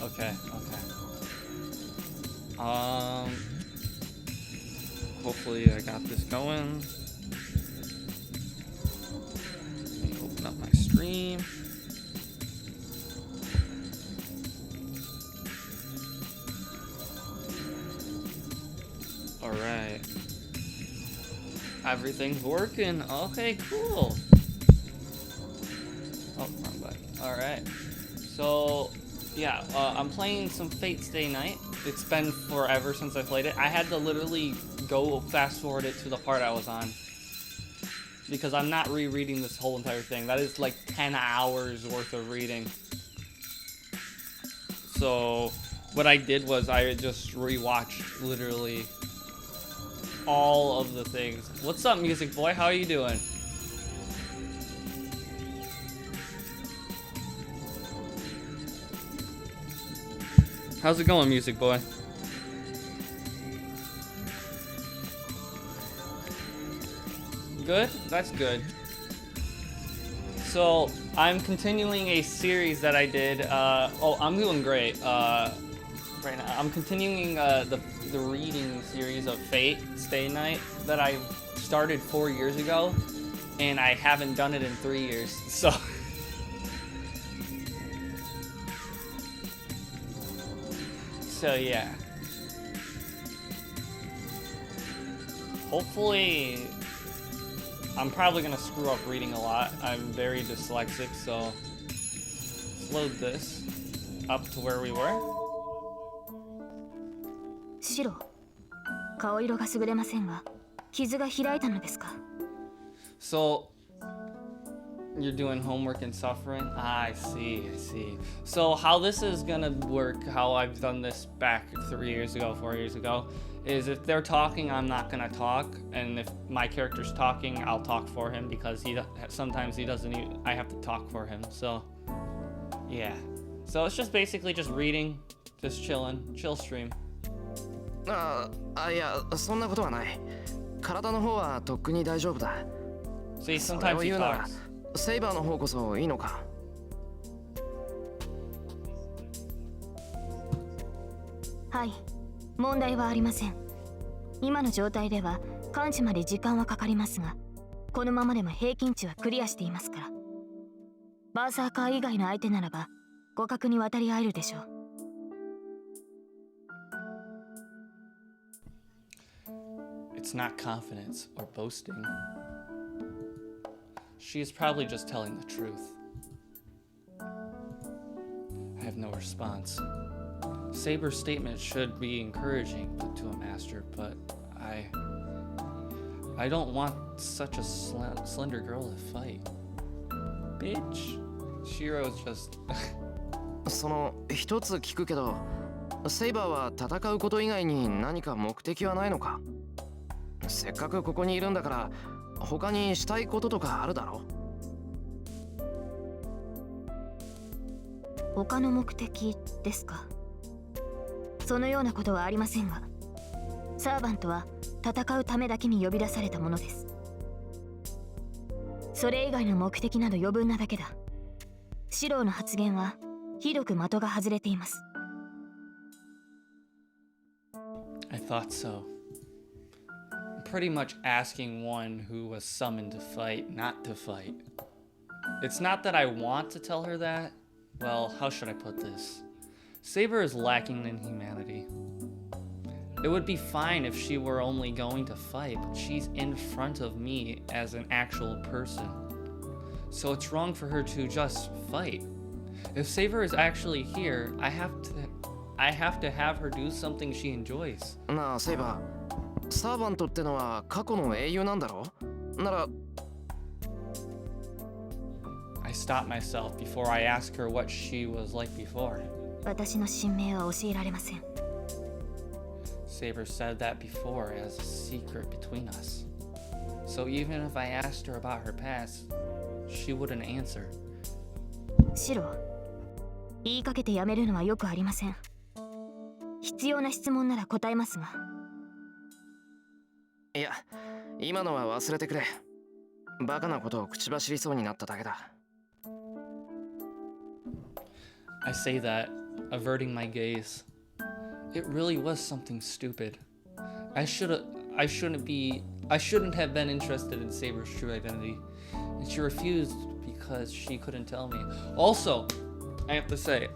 Okay, okay. Um, hopefully I got this going. Let me open up my stream. All right. Everything's working. Okay, cool. Oh, wrong button. All right. So, yeah, I'm playing some Fate Stay Night. It's been forever since I played it. I had to literally go fast forward it to the part I was on because I'm not rereading this whole entire thing. That is like 10 hours worth of reading. So, what I did was I just rewatched literally all of the things. What's up, Music Boy? How are you doing? How's it going, Music Boy? Good? That's good. So, I'm continuing a series that I did. I'm doing great. Right now, I'm continuing the reading series of Fate Stay Night that I started 4 years ago, and I haven't done it in 3 years. So yeah. Hopefully, I'm probably gonna screw up reading a lot. I'm very dyslexic, so let's load this up to where we were. 白、顔色が優れませんが、傷が開いたのですか? So, you're doing homework and suffering? I see. So how this is gonna work, how I've done this back 3 years ago, 4 years ago, is if they're talking, I'm not gonna talk, and if my character's talking, I'll talk for him because sometimes he doesn't even, I have to talk for him. So, yeah. So it's just basically just reading, just chilling, chill stream. いや、そんなことはない。体の方はとっくに大丈夫だ。See, それ sometimes を he 言うなら、 talks. セイバーの方こそいいのか。はい、問題はありません。今の状態では完治まで時間はかかりますが、このままでも平均値はクリアしていますから。バーサーカー以外の相手ならば互角に渡り合えるでしょう。It's not confidence or boasting. She is probably just telling the truth. I have no response. Saber's statement should be encouraging to a master, but I don't want such a slender girl to fight. Bitch. Shiro's just その一つ聞くけど、セイバーは戦うこと以外に何か目的はないのか。せっかくここにいるんだから他にしたいこととかあるだろ。他の目的ですか。そのようなことはありませんが、サーバントは戦うためだけに呼び出されたものです。それ以外の目的など余分なだけだ。シローの発言はひどく的が外れています。I thought so. I'm pretty much asking one who was summoned to fight not to fight. It's not that I want to tell her that. Well, how should I put this? Saber is lacking in humanity. It would be fine if she were only going to fight, but she's in front of me as an actual person. So it's wrong for her to just fight. If Saber is actually here, I have to have her do something she enjoys. なあ、セイバー。サーバントってのは過去の英雄なんだろ。なら I stopped myself before I asked her what she was like before. 私の新名は教えられません。Saber said that before as a secret between us. So even if I asked her about her past, she wouldn't answer. シロー、言いかけてやめるのはよくありません。必要な質問なら答えますが。いや、今のは忘れてくれ。バカなことを口走りそうになっただけだ。I say that averting my gaze. It really was something stupid. I shouldn't have been interested in Saber's true identity, and she refused because she couldn't tell me. Also, I have to say,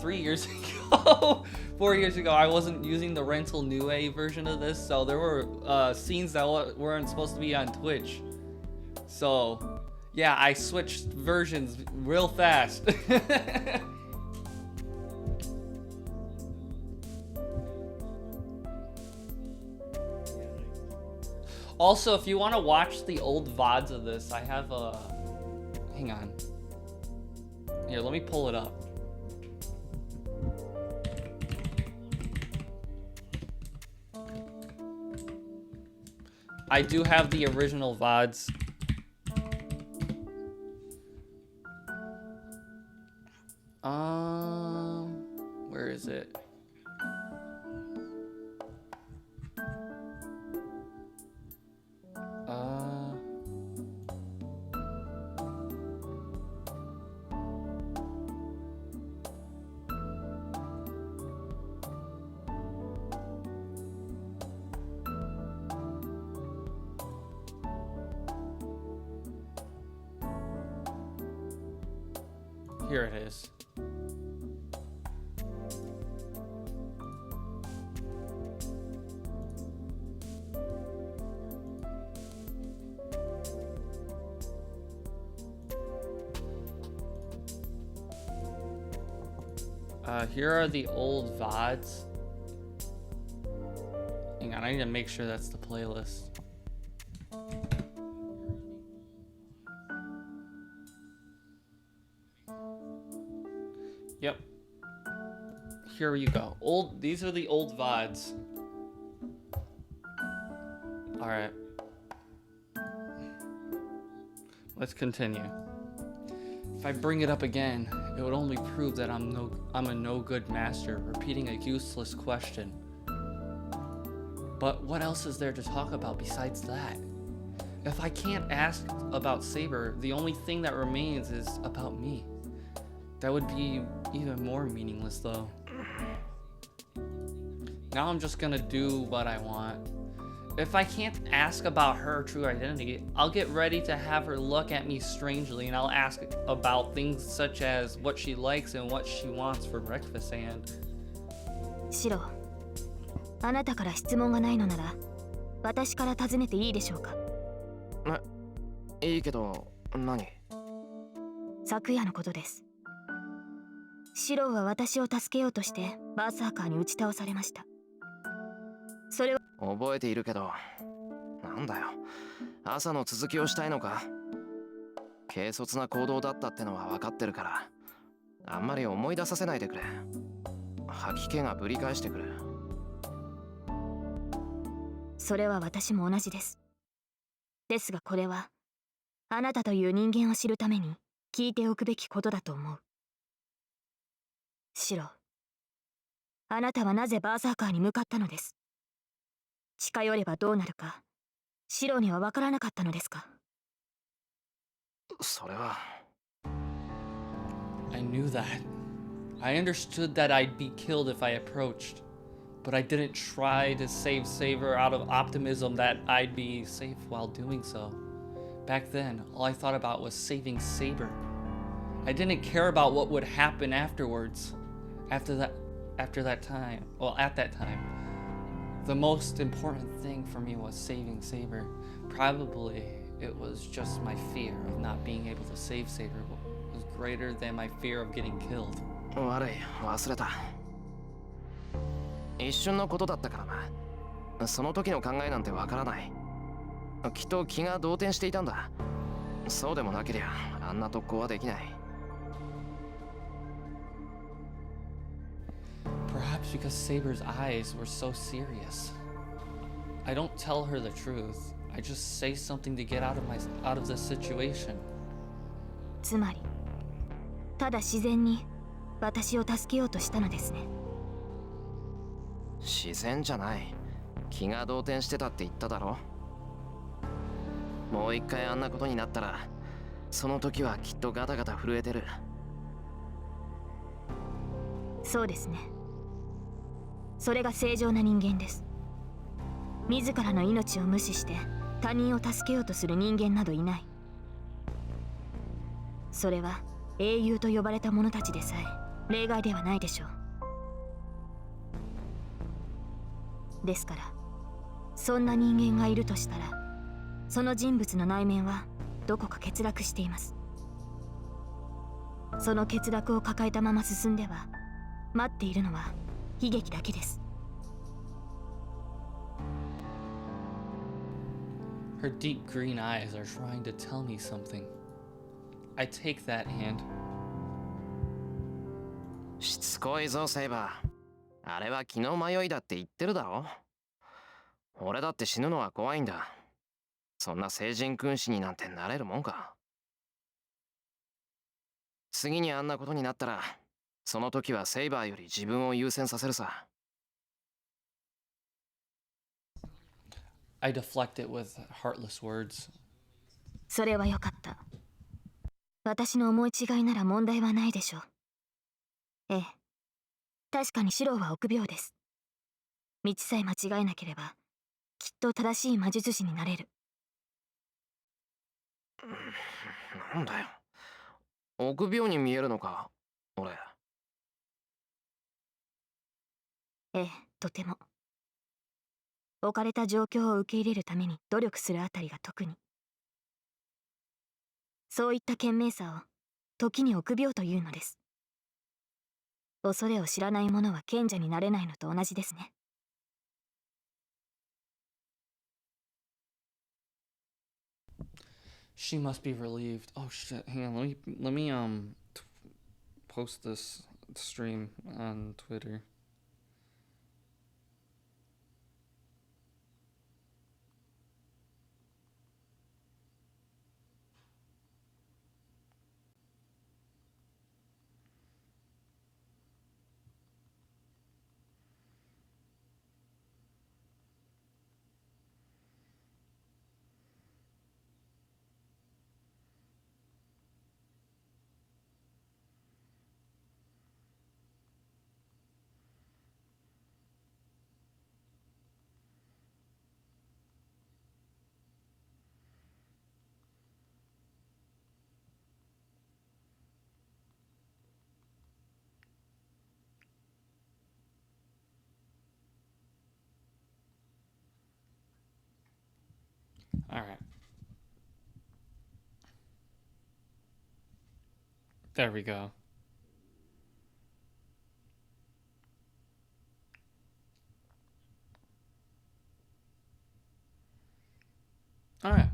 3 years ago, 4 years ago, I wasn't using the rental Nue version of this, so there were scenes that weren't supposed to be on Twitch. So, yeah, I switched versions real fast. Also, if you want to watch the old VODs of this, I have a... Hang on. Here, let me pull it up. I do have the original VODs. Where is it? Here it is. Here are the old VODs. Hang on, I need to make sure that's the playlist. Yep. Here you go. These are the old VODs. Alright. Let's continue. If I bring it up again, it would only prove that I'm a no-good master, repeating a useless question. But what else is there to talk about besides that? If I can't ask about Saber, the only thing that remains is about me. That would be even more meaningless though. Now I'm just gonna do what I want. If I can't ask about her true identity, I'll get ready to have her look at me strangely, and I'll ask about things such as what she likes and what she wants for breakfast and... シロ、あなたから質問がないのなら、私から尋ねていいでしょうか。いいけど、何？昨夜のことです。シロは私を助けようとしてバーサーカーに打ち倒されました。それは覚えているけど、なんだよ。朝の続きをしたいのか？軽率な行動だったってのは分かってるから、あんまり思い出させないでくれ。吐き気がぶり返してくる。それは私も同じです。ですがこれは、あなたという人間を知るために聞いておくべきことだと思う。シロ、あなたはなぜバーサーカーに向かったのです。近寄ればどうなるか、シロには分からなかったのですか。それは。I knew that. I understood that I'd be killed if I approached, but I didn't try to save Saber out of optimism that I'd be safe while doing so. Back then, all I thought about was saving Saber. I didn't care about what would happen afterwards. At that time. The most important thing for me was saving Saber. Probably it was just my fear of not being able to save Saber was greater than my fear of getting killed. 悪い、忘れた。一瞬のことだったからな。その時の考えなんてわからない。きっと気が動転していたんだ。そうでもなけりゃあんな特攻はできない。Perhaps because Saber's eyes were so serious. I don't tell her the truth. I just say something to get out of this situation. つまり、ただ自然に私を助けようとしたのですね。自然じゃない。気が動転してたって言っただろ。もう一回あんなことになったら、その時はきっとガタガタ震えてる。そうですね。それが正常な人間です。自らの命を無視して他人を助けようとする人間などいない。それは英雄と呼ばれた者たちでさえ例外ではないでしょう。ですからそんな人間がいるとしたら、その人物の内面はどこか欠落しています。その欠落を抱えたまま進んでは待っているのは悲劇だけです。Her deep green eyes are trying to tell me something. I take that hand. しつこいぞセイバー。あれは気の迷いだって言ってるだろ。俺だって死ぬのは怖いんだ。そんな聖人君子になんてなれるもんか。次にあんなことになったら、その時はセイバーより自分を優先させるさ。I deflect it with heartless words. それはよかった。私の思い違いなら問題はないでしょう。ええ、確かにシロは臆病です。道さえ間違えなければきっと正しい魔術師になれる。なんだよ。臆病に見えるのか、俺。ええ、とても。置かれた状況を受け入れるために努力するあたりが特に。そういった賢明さを時に臆病というのです。恐れを知らない者は賢者になれないのと同じですね。She must be relieved. Oh shit! Hang on. Let me post this stream on Twitter. All right. There we go. All right.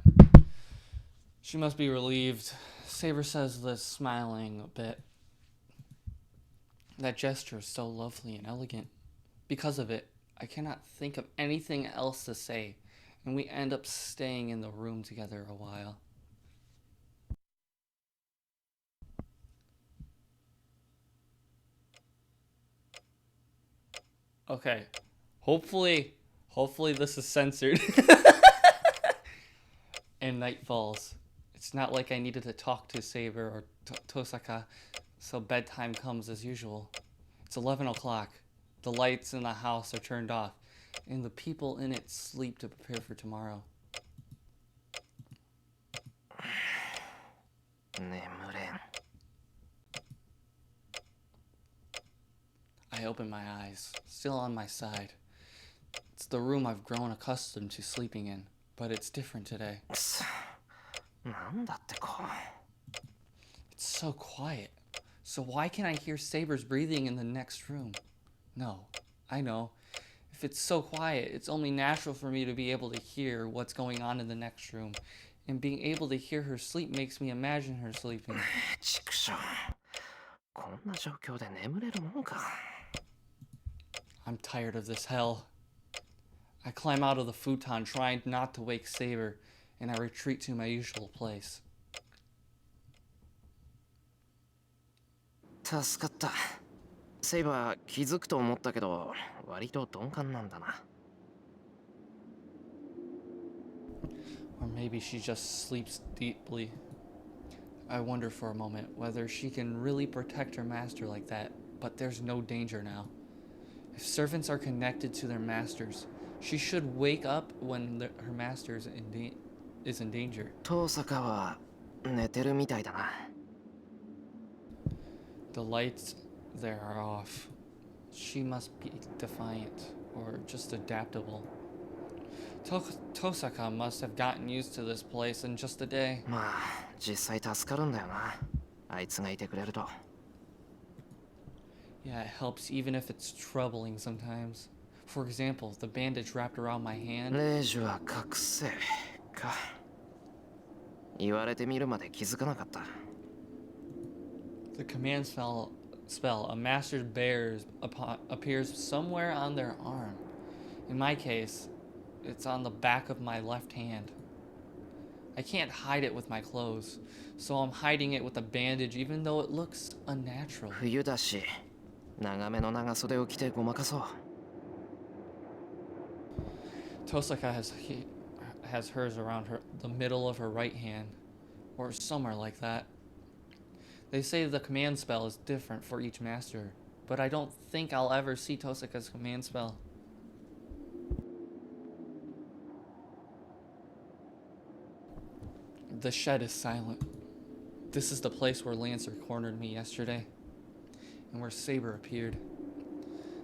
She must be relieved. Saber says this, smiling a bit. That gesture is so lovely and elegant. Because of it, I cannot think of anything else to say, and we end up staying in the room together a while. Okay. Hopefully this is censored. And night falls. It's not like I needed to talk to Saber or Tosaka, so bedtime comes as usual. It's 11 o'clock. The lights in the house are turned off, and the people in it sleep to prepare for tomorrow. 眠れん。 I open my eyes, still on my side. It's the room I've grown accustomed to sleeping in, but it's different today. なんだってか。 It's so quiet. So why can't I hear Saber's breathing in the next room? No, I know. If it's so quiet, it's only natural for me to be able to hear what's going on in the next room. And being able to hear her sleep makes me imagine her sleeping. 畜生。こんな状況で眠れるもんか。 I'm tired of this hell. I climb out of the futon, trying not to wake Saber, and I retreat to my usual place. 助かった。セイバー気づくと思ったけど、割と鈍感なんだな。 Or maybe she just sleeps deeply. I wonder for a moment whether she can really protect her master like that, but there's no danger now. If servants are connected to their masters, she should wake up when her master is in danger. 遠坂は寝てるみたいだな。The lights there are off. She must be defiant or just adaptable. Tosaka must have gotten used to this place in just a day. まあ実際助かるんだよな。あいつがいてくれると。Yeah, it helps even if it's troubling sometimes. For example, the bandage wrapped around my hand. レイジは覚醒か。言われてみるまで気づかなかった。The command spell a master appears somewhere on their arm. In my case, it's on the back of my left hand. I can't hide it with my clothes, so I'm hiding it with a bandage even though it looks unnatural. 冬だし、長めの長袖を着てごまかそう。Tosaka has hers around the middle of her right hand, or somewhere like that. They say the command spell is different for each master, but I don't think I'll ever see Tosaka's command spell. The shed is silent. This is the place where Lancer cornered me yesterday, and where Saber appeared.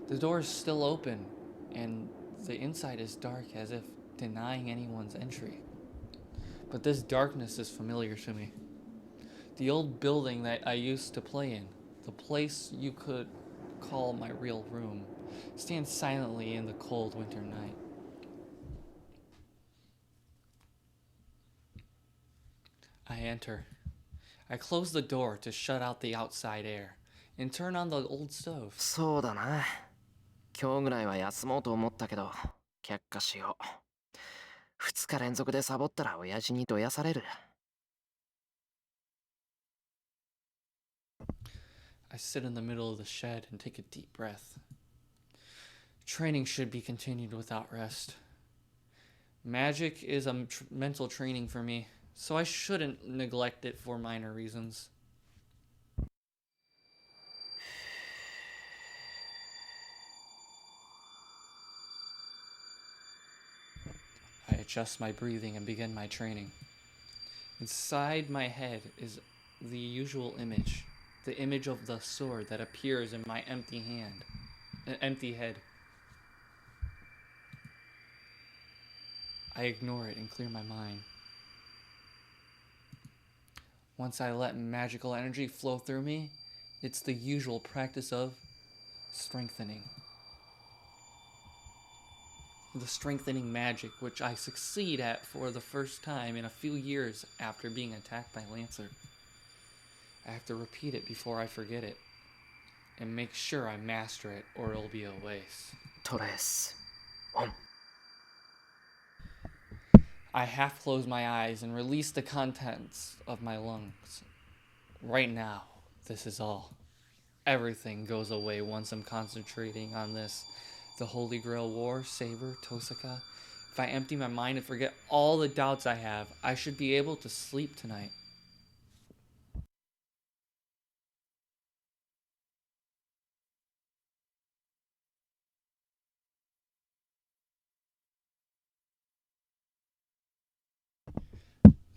The door is still open, and the inside is dark as if denying anyone's entry. But this darkness is familiar to me. The old building that I used to play in, the place you could call my real room, stands silently in the cold winter night. I enter. I close the door to shut out the outside air and turn on the old stove. そうだな。今日ぐらいは休もうと思ったけど、却下しよう。2日連続でサボったら親父にどやされる。I sit in the middle of the shed and take a deep breath. Training should be continued without rest. Magic is a mental training for me, so I shouldn't neglect it for minor reasons. I adjust my breathing and begin my training. Inside my head is the usual image, the image of the sword that appears in my empty head. I ignore it and clear my mind. Once I let magical energy flow through me, it's the usual practice of strengthening. The strengthening magic, which I succeed at for the first time in a few years after being attacked by Lancer. I have to repeat it before I forget it, and make sure I master it or it'll be a waste. トレース、オン。I half close my eyes and release the contents of my lungs. Right now, this is all. Everything goes away once I'm concentrating on this. The Holy Grail War, Saber, Tosaka. If I empty my mind and forget all the doubts I have, I should be able to sleep tonight.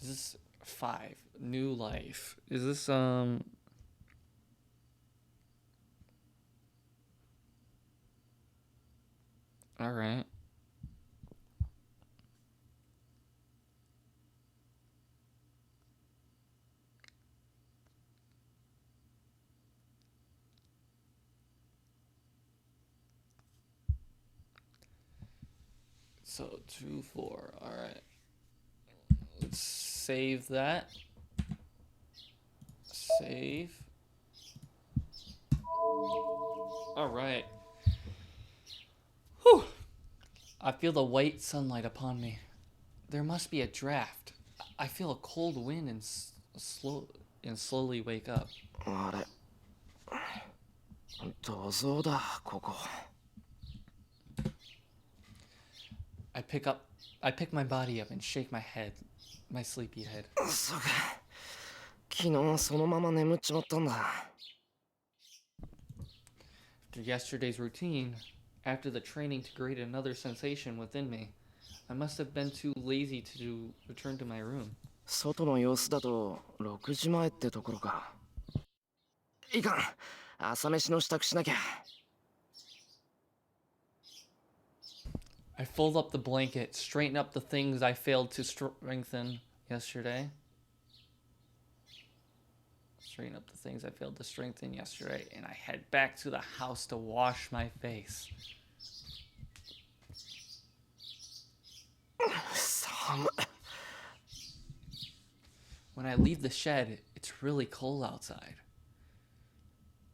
Is this 5? New life. Is this, Alright. So 2, 4. Alright. Let's save that. Save. Alright. Whew. I feel the white sunlight upon me. There must be a draft. I feel a cold wind and slowly wake up. あれ、銅像だ、ここ。I pick my body up and shake my head, my sleepy head. そうか。昨日そのまま眠っちまったんだ。After yesterday's routine, after the training to create another sensation within me, I must have been too lazy to return to my room. 外の様子だと6時前ってところか。いかん、朝飯の支度しなきゃ。I fold up the blanket, straighten up the things I failed to strengthen yesterday. Straighten up the things I failed to strengthen yesterday, and I head back to the house to wash my face. 寒い。 When I leave the shed, it's really cold outside.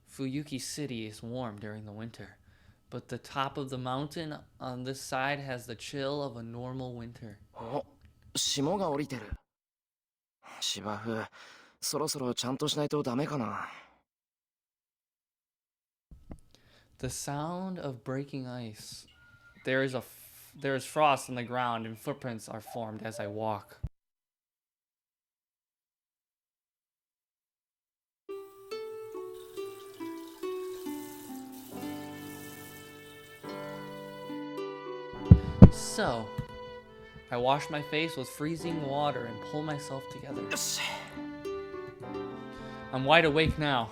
Fuyuki City is warm during the winter, but the top of the mountain on this side has the chill of a normal winter. お、霜が降りてる。芝生、そろそろちゃんとしないとダメかな。The sound of breaking ice. There is frost on the ground and footprints are formed as I walk. So, I wash my face with freezing water and pull myself together. よし。 I'm wide awake now.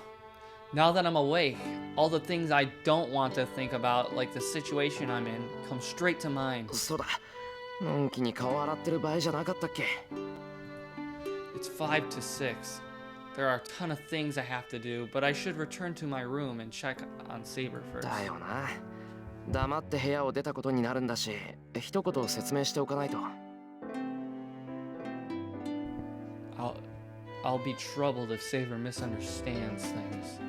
Now that I'm awake, all the things I don't want to think about, like the situation I'm in, come straight to mind. そうだ。のんきに顔洗ってる場合じゃなかったっけ。 It's 5 to 6. There are a ton of things I have to do, but I should return to my room and check on Saber first. だよな。黙って部屋を出たことになるんだし、一言説明しておかないと。I'll be troubled if Saber misunderstands things.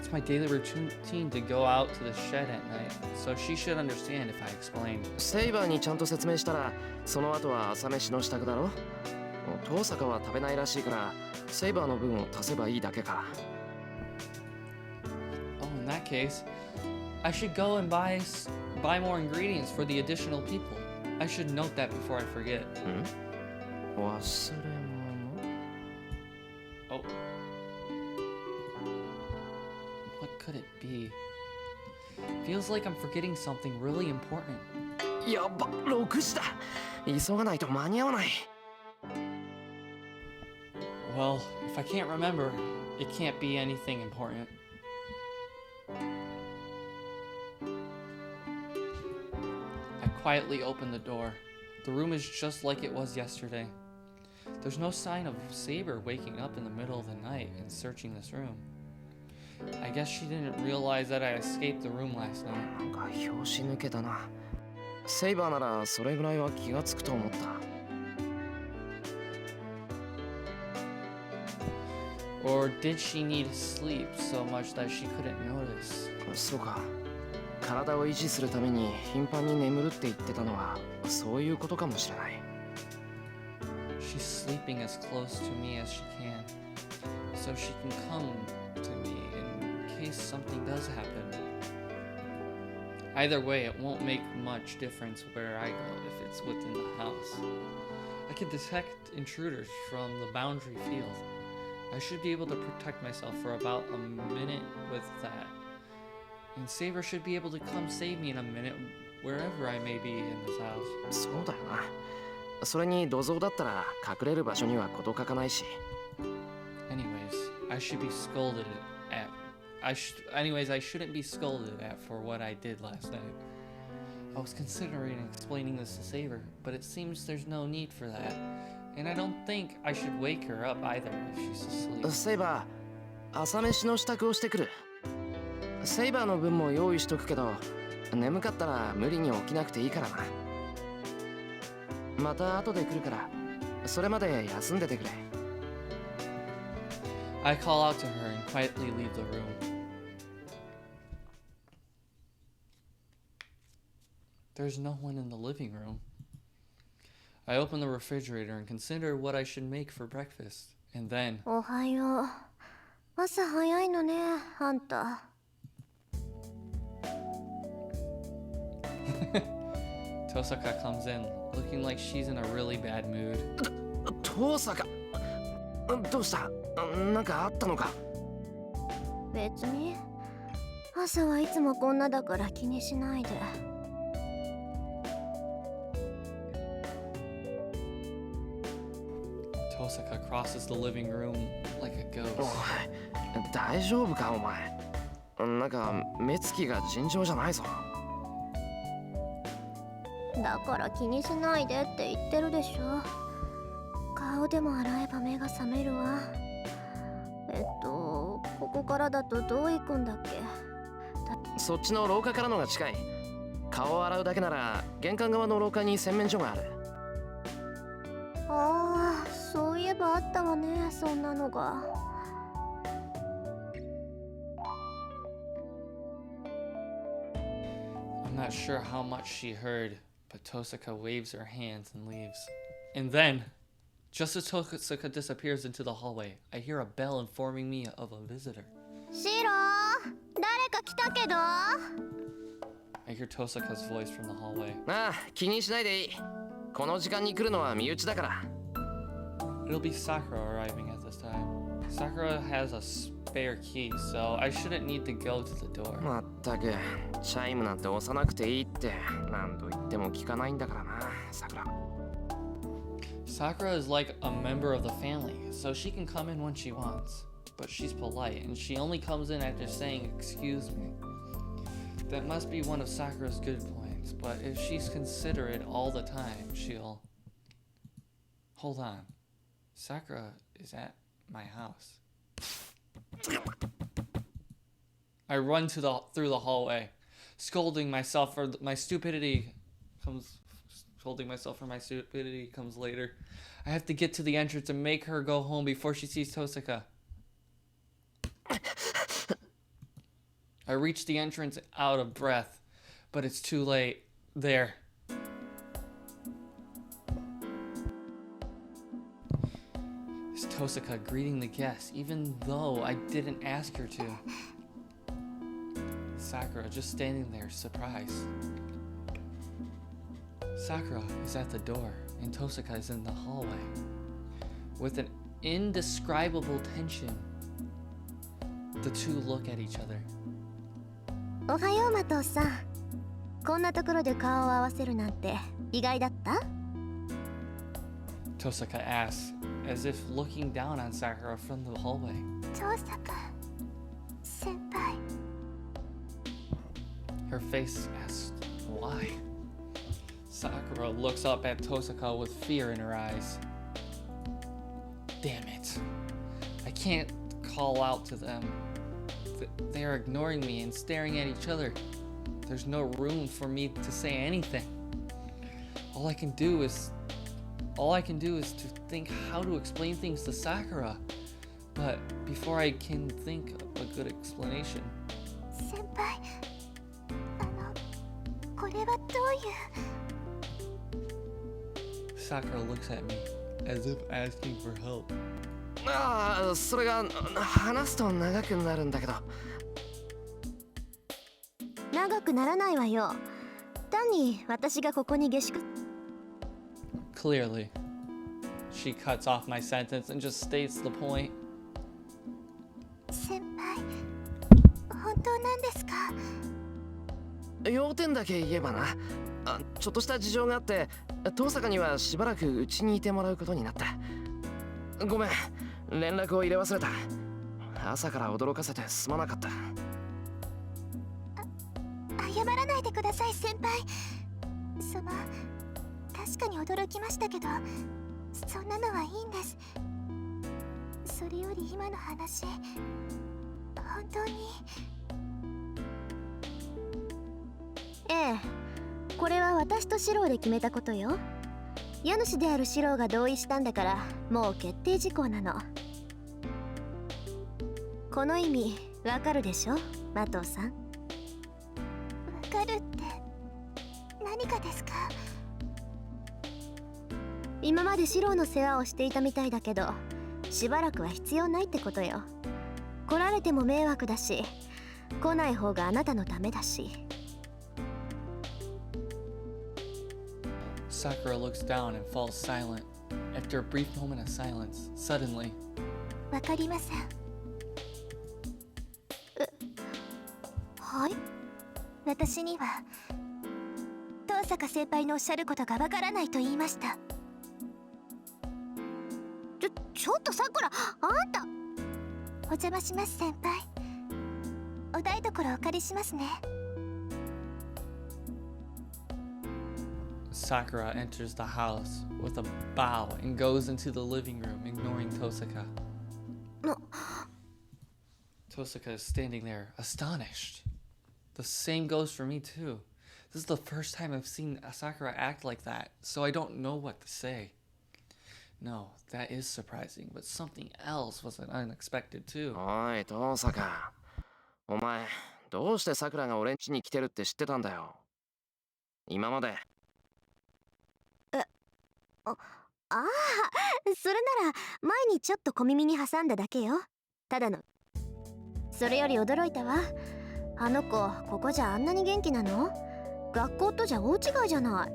It's my daily routine to go out to the shed at night, so she should understand if I explain. セイバーにちゃんと説明したら、その後は朝飯の支度だろ。遠坂は食べないらしいから、セイバーの分を足せばいいだけか。Oh, in that case, I should go and buy more ingredients for the additional people. I should note that before I forget. 忘れ物？ Oh. What could it be? Feels like I'm forgetting something really important. やば、6時だ。急がないと間に合わない。 Well, if I can't remember, it can't be anything important. I quietly open the door. The room is just like it was yesterday. There's no sign of Saber waking up in the middle of the night and searching this room. I guess she didn't realize that I escaped the room last night. なんか拍子抜けたな。セイバーならそれぐらいは気がつくと思った。 Or did she need sleep so much that she couldn't notice? そうか。体を維持するために頻繁に眠るって言ってたのはそういうことかもしれない。 She's sleeping as close to me as she can, so she can come to me in case something does happen. Either way, it won't make much difference where I go if it's within the house. I can detect intruders from the boundary field. I should be able to protect myself for about a minute with that. And Saber should be able to come save me in a minute wherever I may be in this house. そうだよな。それに土蔵だったら隠れる場所には事欠かないし。 Anyways, I shouldn't be scolded at for what I did last night. I was considering explaining this to Saber, but it seems there's no need for that. And I don't think I should wake her up either if she's asleep. セイバー、朝飯の支度をしてくる。セイバーの分も用意しとくけど、眠かったら無理に起きなくていいからな。また後で来るから、それまで休んでてくれ。I call out to her and quietly leave the room. There's no one in the living room. I open the refrigerator and consider what I should make for breakfast. And then, おはよう。朝早いのね、あんた。Tosaka comes in, looking like she's in a really bad mood. 遠坂、どうした？なんかあったのか？別に。朝はいつもこんなだから気にしないで。Tosaka crosses the living room like a お ghost. い大丈夫かお前。なんか目つきが尋常じゃないぞ。だから気にしないでって言ってるでしょ。顔でも洗えば目が覚めるわ。ここからだとどう行くんだっけ。そっちの廊下からのが近い。顔を洗うだけなら玄関側の廊下に洗面所がある。ああ、そういえばあったわね、そんなのが。I'm not sure how much she heard, but Tosaka waves her hands and leaves. And then, just as Tosaka disappears into the hallway, I hear a bell informing me of a visitor. シロ、誰か来たけど。I hear Tosaka's voice from the hallway. ああ、気にしないでいい。この時間に来るのは身内だから。It'll be Sakura arriving at this time. Sakura has a spare key, so I shouldn't need to go to the door. まったく、チャイムなんて押さなくていいって何度言っても聞かないんだからな、さくら。Sakura is like a member of the family, so she can come in when she wants. But she's polite, and she only comes in after saying, "Excuse me." That must be one of Sakura's good points, but if she's considerate all the time, she'll... Hold on. Sakura is at my house. I run through the hallway, scolding myself for my stupidity. Scolding myself for my stupidity comes later. I have to get to the entrance and make her go home before she sees Tosaka. I reach the entrance out of breath, but it's too late. There. It's Tosaka greeting the guests, even though I didn't ask her to. Sakura just standing there, surprised. Sakura is at the door, and Tosaka is in the hallway. With an indescribable tension, the two look at each other. おはよう、マトウさん。こんなところで顔を合わせるなんて意外だった？ Tosaka asks, as if looking down on Sakura from the hallway. トサカ先輩。 Her face asks, why? Sakura looks up at Tosaka with fear in her eyes. Damn it. I can't call out to them. They are ignoring me and staring at each other. There's no room for me to say anything. All I can do is to think how to explain things to Sakura. But before I can think of a good explanation. 先輩、これはどういう？ Sakura looks at me as if asking for help. ああ、それが話すと長くなるんだけど。長くならないわよ。単に私がここに下宿。Clearly, she cuts off my sentence and just states the point. 先輩、本当なんですか？要点だけ言えばな。ちょっとした事情があって、遠坂にはしばらくうちにいてもらうことになった。ごめん、連絡を入れ忘れた。朝から驚かせてすまなかった。謝らないでください、先輩。確かに驚きましたけど、そんなのはいいんです。それより今の話、本当に。ええ、これは私とシローで決めたことよ。家主であるシローが同意したんだから、もう決定事項なの。この意味、わかるでしょ、マトウさん。わかるって何かですか？今までシローの世話をしていたみたいだけど、しばらくは必要ないってことよ。来られても迷惑だし、来ない方があなたのためだし。Sakura looks down and falls silent. After a brief moment of silence, suddenly, わかりません。私には遠坂先輩のおっしゃることがわからないと言いました。ちょっとさくら、あんた。お邪魔します先輩。お台所お借りしますね。Sakura enters the house with a bow and goes into the living room, ignoring Tosaka. Tosaka is standing there, astonished. The same goes for me too. This is the first time I've seen Sakura act like that, so I don't know what to say. No, that is surprising, but something else was unexpected too. おい、遠坂。お前、どうしてさくらが俺ん家に来てるって知ってたんだよ。今まで。ああ、それなら前にちょっと小耳に挟んだだけよ。ただの。それより驚いたわ。あの子、ここじゃあんなに元気なの？学校とじゃ大違いじゃない。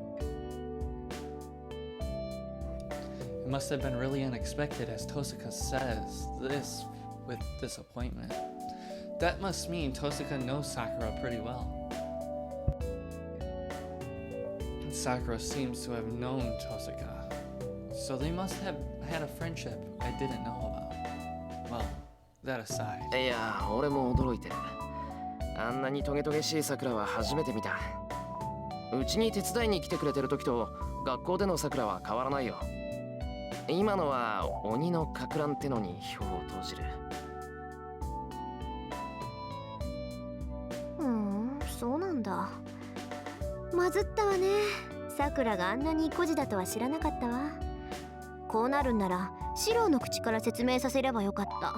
It must have been really unexpected, as Tosaka says this with disappointment. That must mean Tosaka knows Sakura pretty well. And Sakura seems to have known Tosaka, so they must have had a friendship I didn't know about. Well, that aside. いや、俺も驚いてる。あんなにトゲトゲしいさくらは初めて見た。うちに手伝いに来てくれてる時と学校でのさくらは変わらないよ。今のは鬼のかく乱ってのに票を投じる。そうなんだ。まずったわね。さくらがあんなに孤児だとは知らなかったわ。こうなるんならシローの口から説明させればよかった。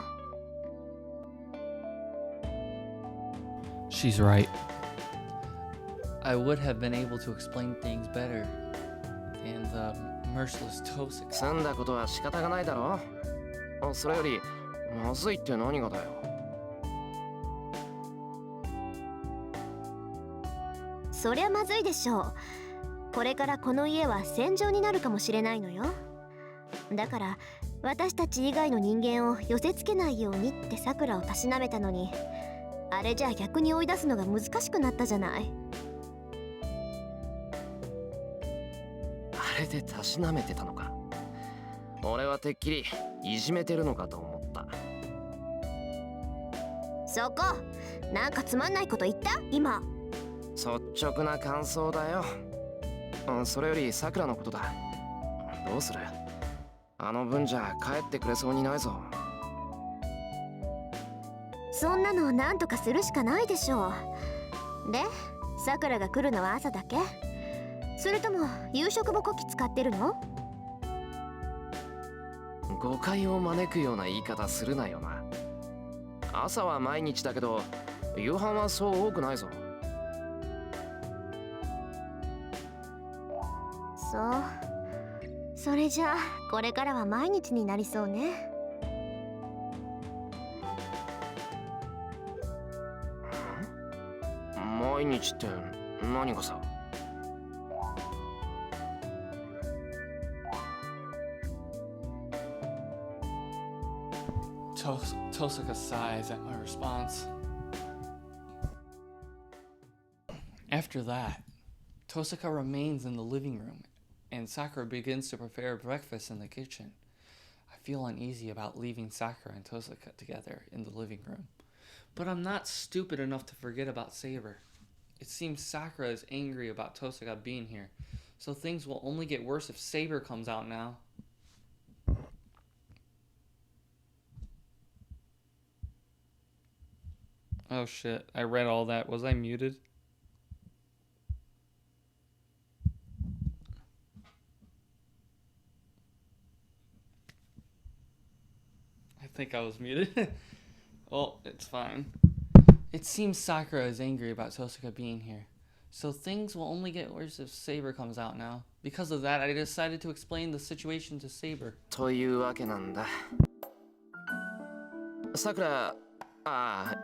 She's right. I would have been able to explain things better. And the merciless Tosaka. 済んだことは仕方がないだろ。それより、まずいって何がだよ。そりゃまずいでしょう。これからこの家は戦場になるかもしれないのよ。だから私たち以外の人間を寄せつけないようにってさくらをたしなめたのに、あれじゃ逆に追い出すのが難しくなったじゃない。あれでたしなめてたのか。俺はてっきりいじめてるのかと思った。そこ、なんかつまんないこと言った今。率直な感想だよ。それよりさくらのことだ。どうする？あの分じゃ帰ってくれそうにないぞ。そんなのなんとかするしかないでしょう。で、さくらが来るのは朝だけ？それとも夕食もこき使ってるの？誤解を招くような言い方するなよな。朝は毎日だけど夕飯はそう多くないぞ。そう。それじゃあこれからは毎日になりそうね。毎日って何がさ。Tosaka sighs at my response. After that, Tosaka remains in the living room, and Sakura begins to prepare breakfast in the kitchen. I feel uneasy about leaving Sakura and Tosaka together in the living room, but I'm not stupid enough to forget about Saber. It seems Sakura is angry about Tosaka being here, so things will only get worse if Saber comes out now. Oh shit, I read all that. Was I muted? I think I was muted. Oh, it's fine. It seems Sakura is angry about Tosaka being here, so things will only get worse if Saber comes out now. Because of that, I decided to explain the situation to Saber. というわけなんだ。さくら、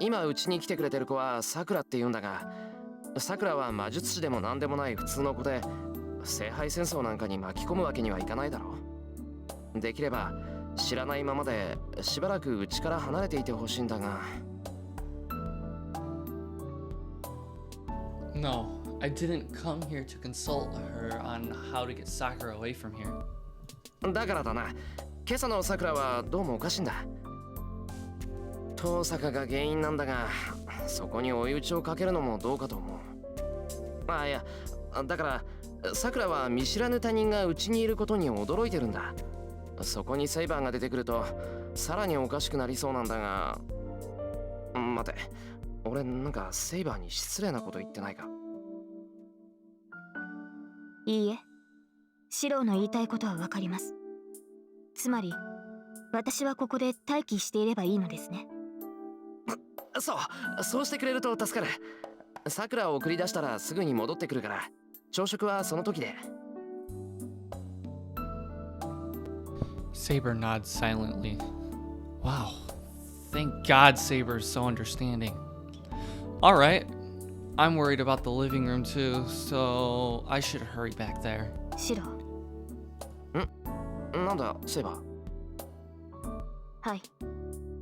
今うちに来てくれてる子はさくらって言うんだが、さくらは魔術師でも何でもない普通の子で、聖杯戦争なんかに巻き込むわけにはいかないだろう。できれば知らないままでしばらくうちから離れていてほしいんだが。No, I didn't come here to consult her on how to get Sakura away from here. だからだな、今朝のさくらはどうもおかしいんだ。遠坂が原因なんだが、そこに追い打ちをかけるのもどうかと思う。あ、いや、だからさくらは見知らぬ他人がうちにいることに驚いてるんだ。そこにセイバーが出てくるとさらにおかしくなりそうなんだが。待て、俺なんかセイバーに失礼なこと言ってないか？いいえ、シローの言いたいことはわかります。つまり私はここで待機していればいいのですね。そうしてくれると助かる。さくらを送り出したらすぐに戻ってくるから、朝食はその時で。Saber nods silently. Wow. Thank God Saber's so understanding. Alright. I'm worried about the living room too, so I should hurry back there. シロー。なんだ、セイバー。はい。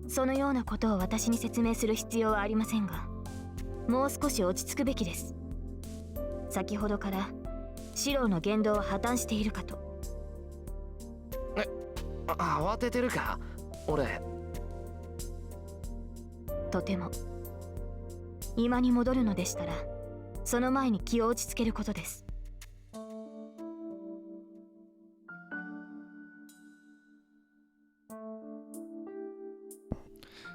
そのようなことを私に説明する必要はありませんが、もう少し落ち着くべきです。先ほどからシローの言動は破綻しているかと。慌ててるか？俺。とても。今に戻るのでしたら、その前に気を落ち着けることです。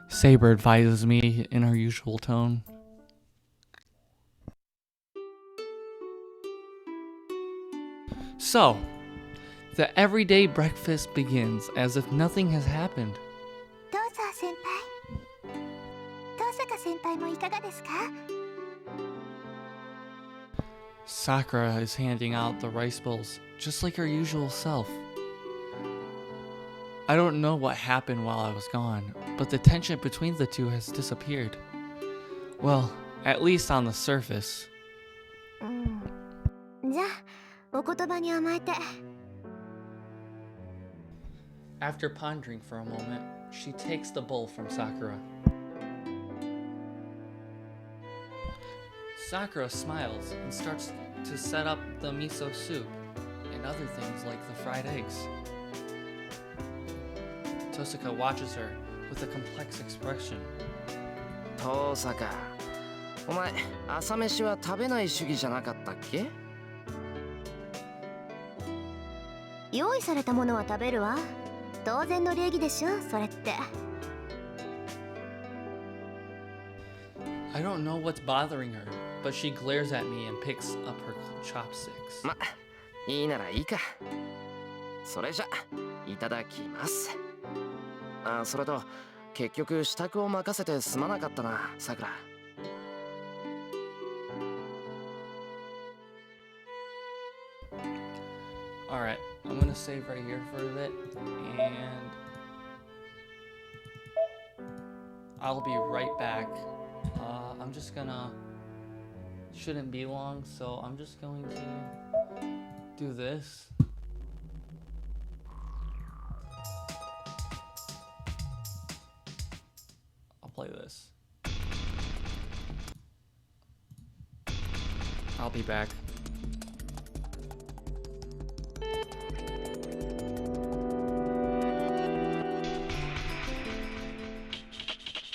Saber advises me in her usual tone. So, the everyday breakfast begins as if nothing has happened. どうぞ先輩。遠坂先輩もいかがですか？ Sakura is handing out the rice bowls, just like her usual self. I don't know what happened while I was gone, but the tension between the two has disappeared. Well, at least on the surface. じゃあ、お言葉に甘えて。After pondering for a moment, she takes the bowl from Sakura. Sakura smiles and starts to set up the miso soup and other things like the fried eggs. Tosaka watches her with a complex expression. 遠坂、お前朝飯は食べない主義じゃなかったっけ？用意されたものは食べるわ。当然の礼儀でしょ、それって。I don't know what's bothering her, but she glares at me and picks up her chopsticks. ま、いいならいいか。それじゃ、いただきます。あ、それと結局支度を任せてすまなかったな、さくら。Alright, I'm gonna save right here for a bit, and I'll be right back. I'm just gonna, shouldn't be long, so I'm just going to do this. I'll play this. I'll be back.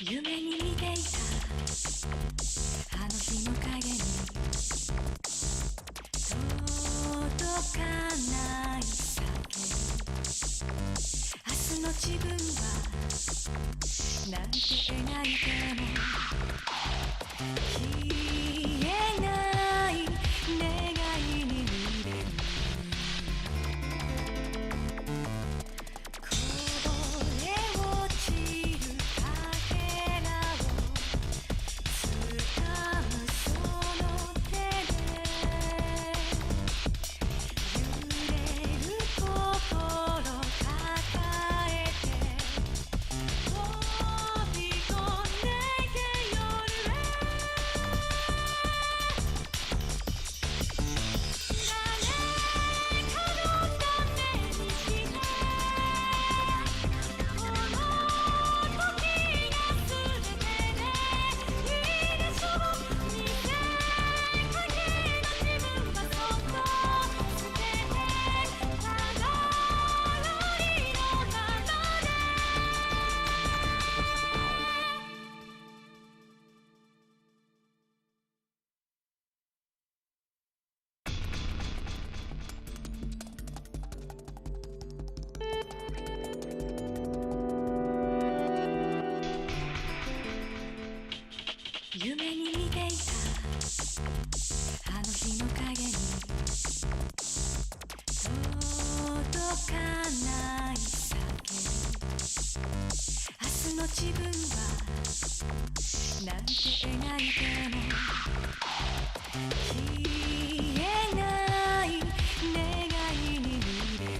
夢に見ていたあの日の影に届かない叫び明日の自分はなんて描いても消えない願いに見れるこぼれ落ちる飛び込んであの日の影に届かない叫び明日の自分はなんて描いても消えない願いに濡れる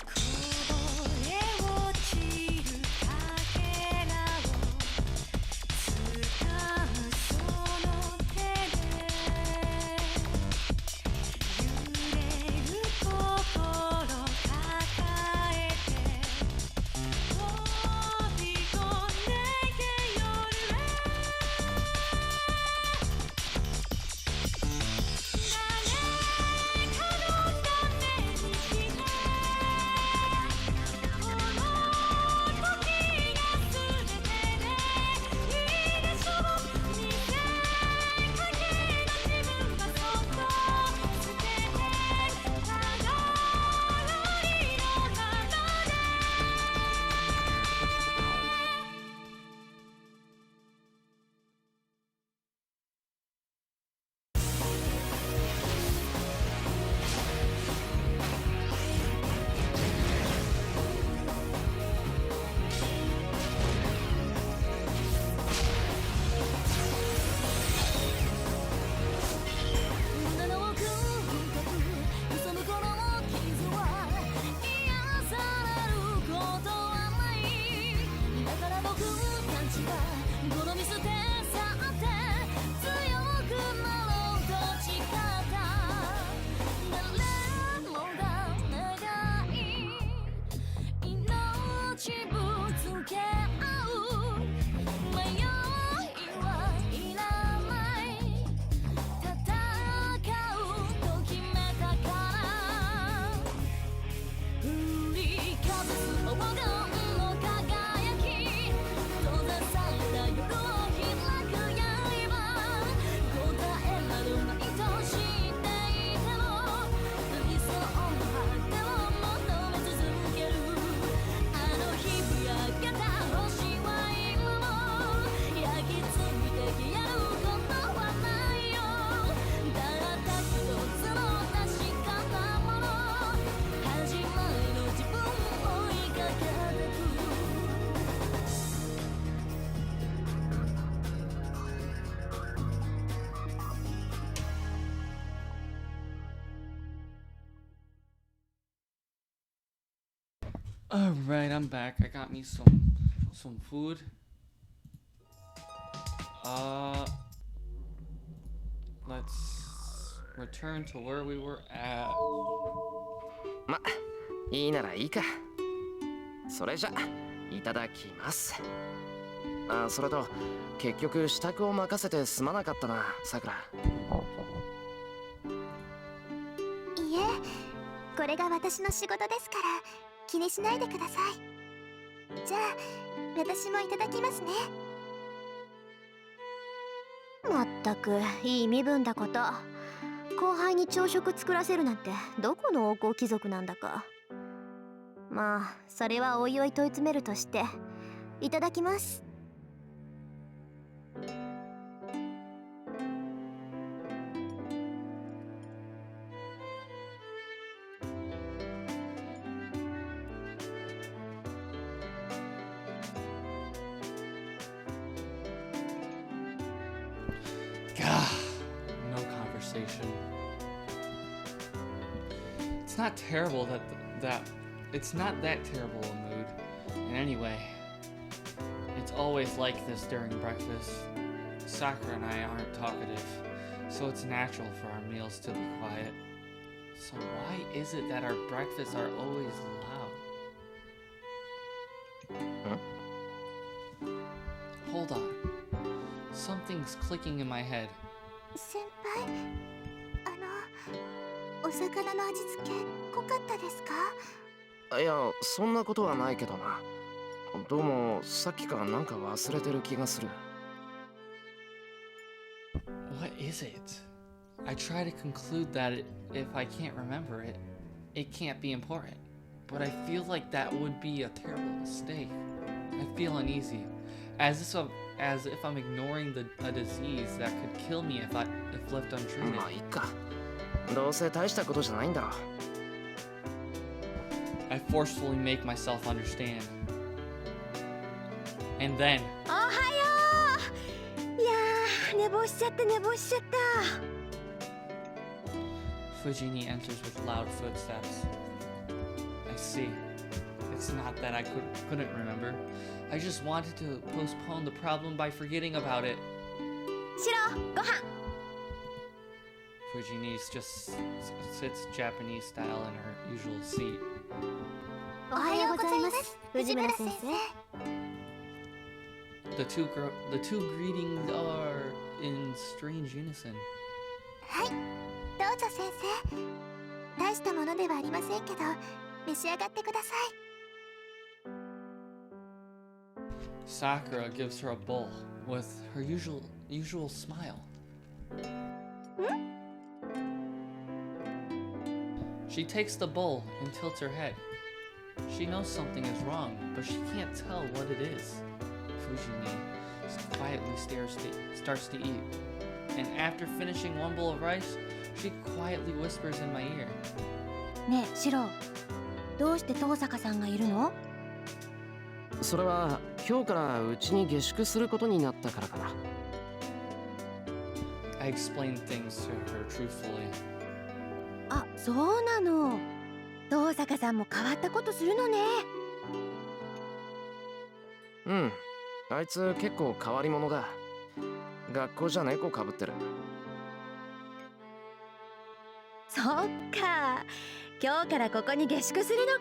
こぼれ落ちるかけらを掴むその手で揺れる心抱えて飛び込んでけ夜誰かのために来てこの時が全てでいいでしょう見せかけの自分がそっと捨ててただりの花で7億深く潜むこの傷は癒されることはないだから僕たちはこの見捨て去って強くなろうと誓った誰もが願い命ぶつけ合う迷いはいらない戦うと決めたから振りかざす黄金の輝き閉ざされた夜を開く刃答えなどないと知っていても理想の果てを求め続けるあの日ふやけた星は今も焼き付いて消えることはないよたった一つの確かなもの始まりの自分を追いかけてくAlright, I'm back. I got me some food. Let's return to where we were at. ま、いいならいいか。それじゃいただきます。あ、それと結局支度を任せてすまなかったな、さくら。いえこれが私の仕事ですから気にしないでください。じゃあ私もいただきますね。まったくいい身分だこと。後輩に朝食作らせるなんてどこの王侯貴族なんだか。まあそれはおいおい問い詰めるとしていただきます。Gah, no conversation. It's not terrible it's not that terrible a mood. And anyway, it's always like this during breakfast. Sakura and I aren't talkative, so it's natural for our meals to be quiet. So why is it that our breakfasts are always loud? Hold on. Something's clicking in my head. 先輩お魚の味付け濃かったですか？いや、そんなことはないけどな。どうもさっきからなんか忘れてる気がする。What is it? I try to conclude that if I can't remember it, it can't be important. But I feel like that would be a terrible mistake. I feel uneasy, as if I'm ignoring a disease that could kill me if left untreated. まあいいか。どうせ大したことじゃないんだろ。I forcefully make myself understand. And then, おはよう。いやー、寝坊しちゃった。 Fujini enters with loud footsteps. I see. It's not that I couldn't remember. I just wanted to postpone the problem by forgetting about it. シロ、ご飯。 Fujini just sits Japanese style in her usual seat. おはようございます、藤村先生。 The two greetings are in strange unison. はい、どうぞ先生。大したものではありませんけど、召し上がってください。 Sakura gives her a bowl with her usual smile. She takes the bowl and tilts her head. She knows something is wrong, but she can't tell what it is. Fujini quietly starts to eat, and after finishing one bowl of rice, she quietly whispers in my ear. ねえ、シロ、どうして遠坂さんがいるの？それは今日からうちに下宿することになったからかな。I explained things to her truthfully. あ、そうなの。遠坂さんも変わったことするのね。うん、あいつ結構変わり者だ。学校じゃ猫かぶってる。そっか、今日からここに下宿するのか。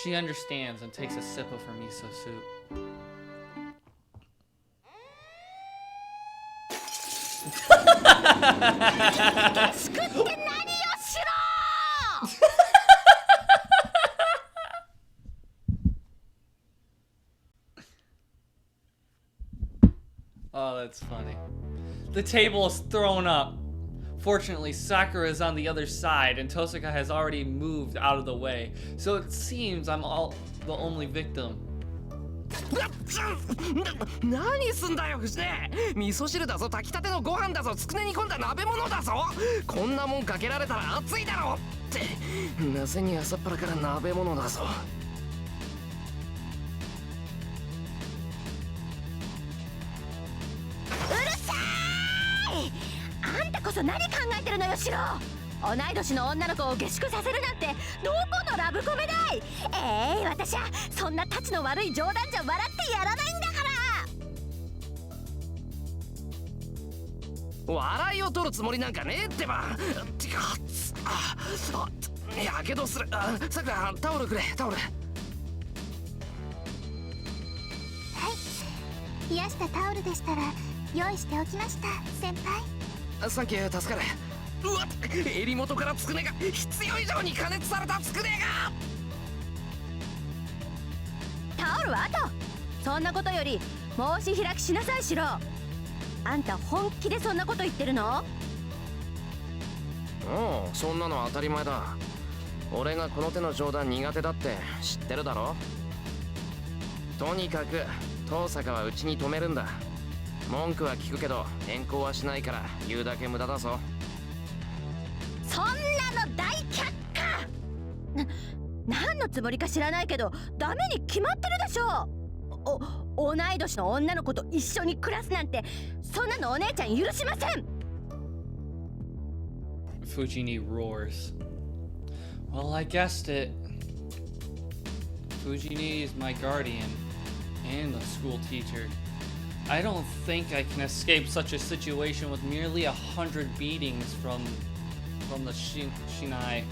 She understands and takes a sip of her miso soup. Oh, that's funny. The table is thrown up. Fortunately, Sakura is on the other side, and Tosaka has already moved out of the way, so it seems I'm the only victim. 何すんだよ藤根。味噌汁だぞ、炊きたてのご飯だぞ、つくね煮込んだ鍋物だぞ。こんなもんかけられたら熱いだろってなぜに朝っぱらから鍋物だぞ。あんたこそ何考えてるのよ、シロ。同い年の女の子を下宿させるなんてどこのラブコメだい。私はそんなタチの悪い冗談じゃ笑ってやらないんだから。笑いを取るつもりなんかねえってば。てかやけどする。さくら、タオルくれ、タオル。はい、冷やしたタオルでしたら用意しておきました、先輩。サンキュー、助かる。うわっ、襟元からつくねが必要以上に加熱されたつくねが。タオルは後。そんなことより申し開きしなさい、シロ。あんた本気でそんなこと言ってるの？おう、そんなの当たり前だ。俺がこの手の冗談苦手だって知ってるだろ。とにかく遠坂はうちに泊めるんだ。文句は聞くけど変更はしないから言うだけ無駄だぞ。そんなの大却下。何のつもりか知らないけどダメに決まってるでしょ。同い年の女の子と一緒に暮らすなんてそんなのお姉ちゃん許しません。 Fujini roars. Well, I guessed it. Fujini is my guardian and a school teacher. I don't think I can escape such a situation with merely 100 beatings from the Shinai,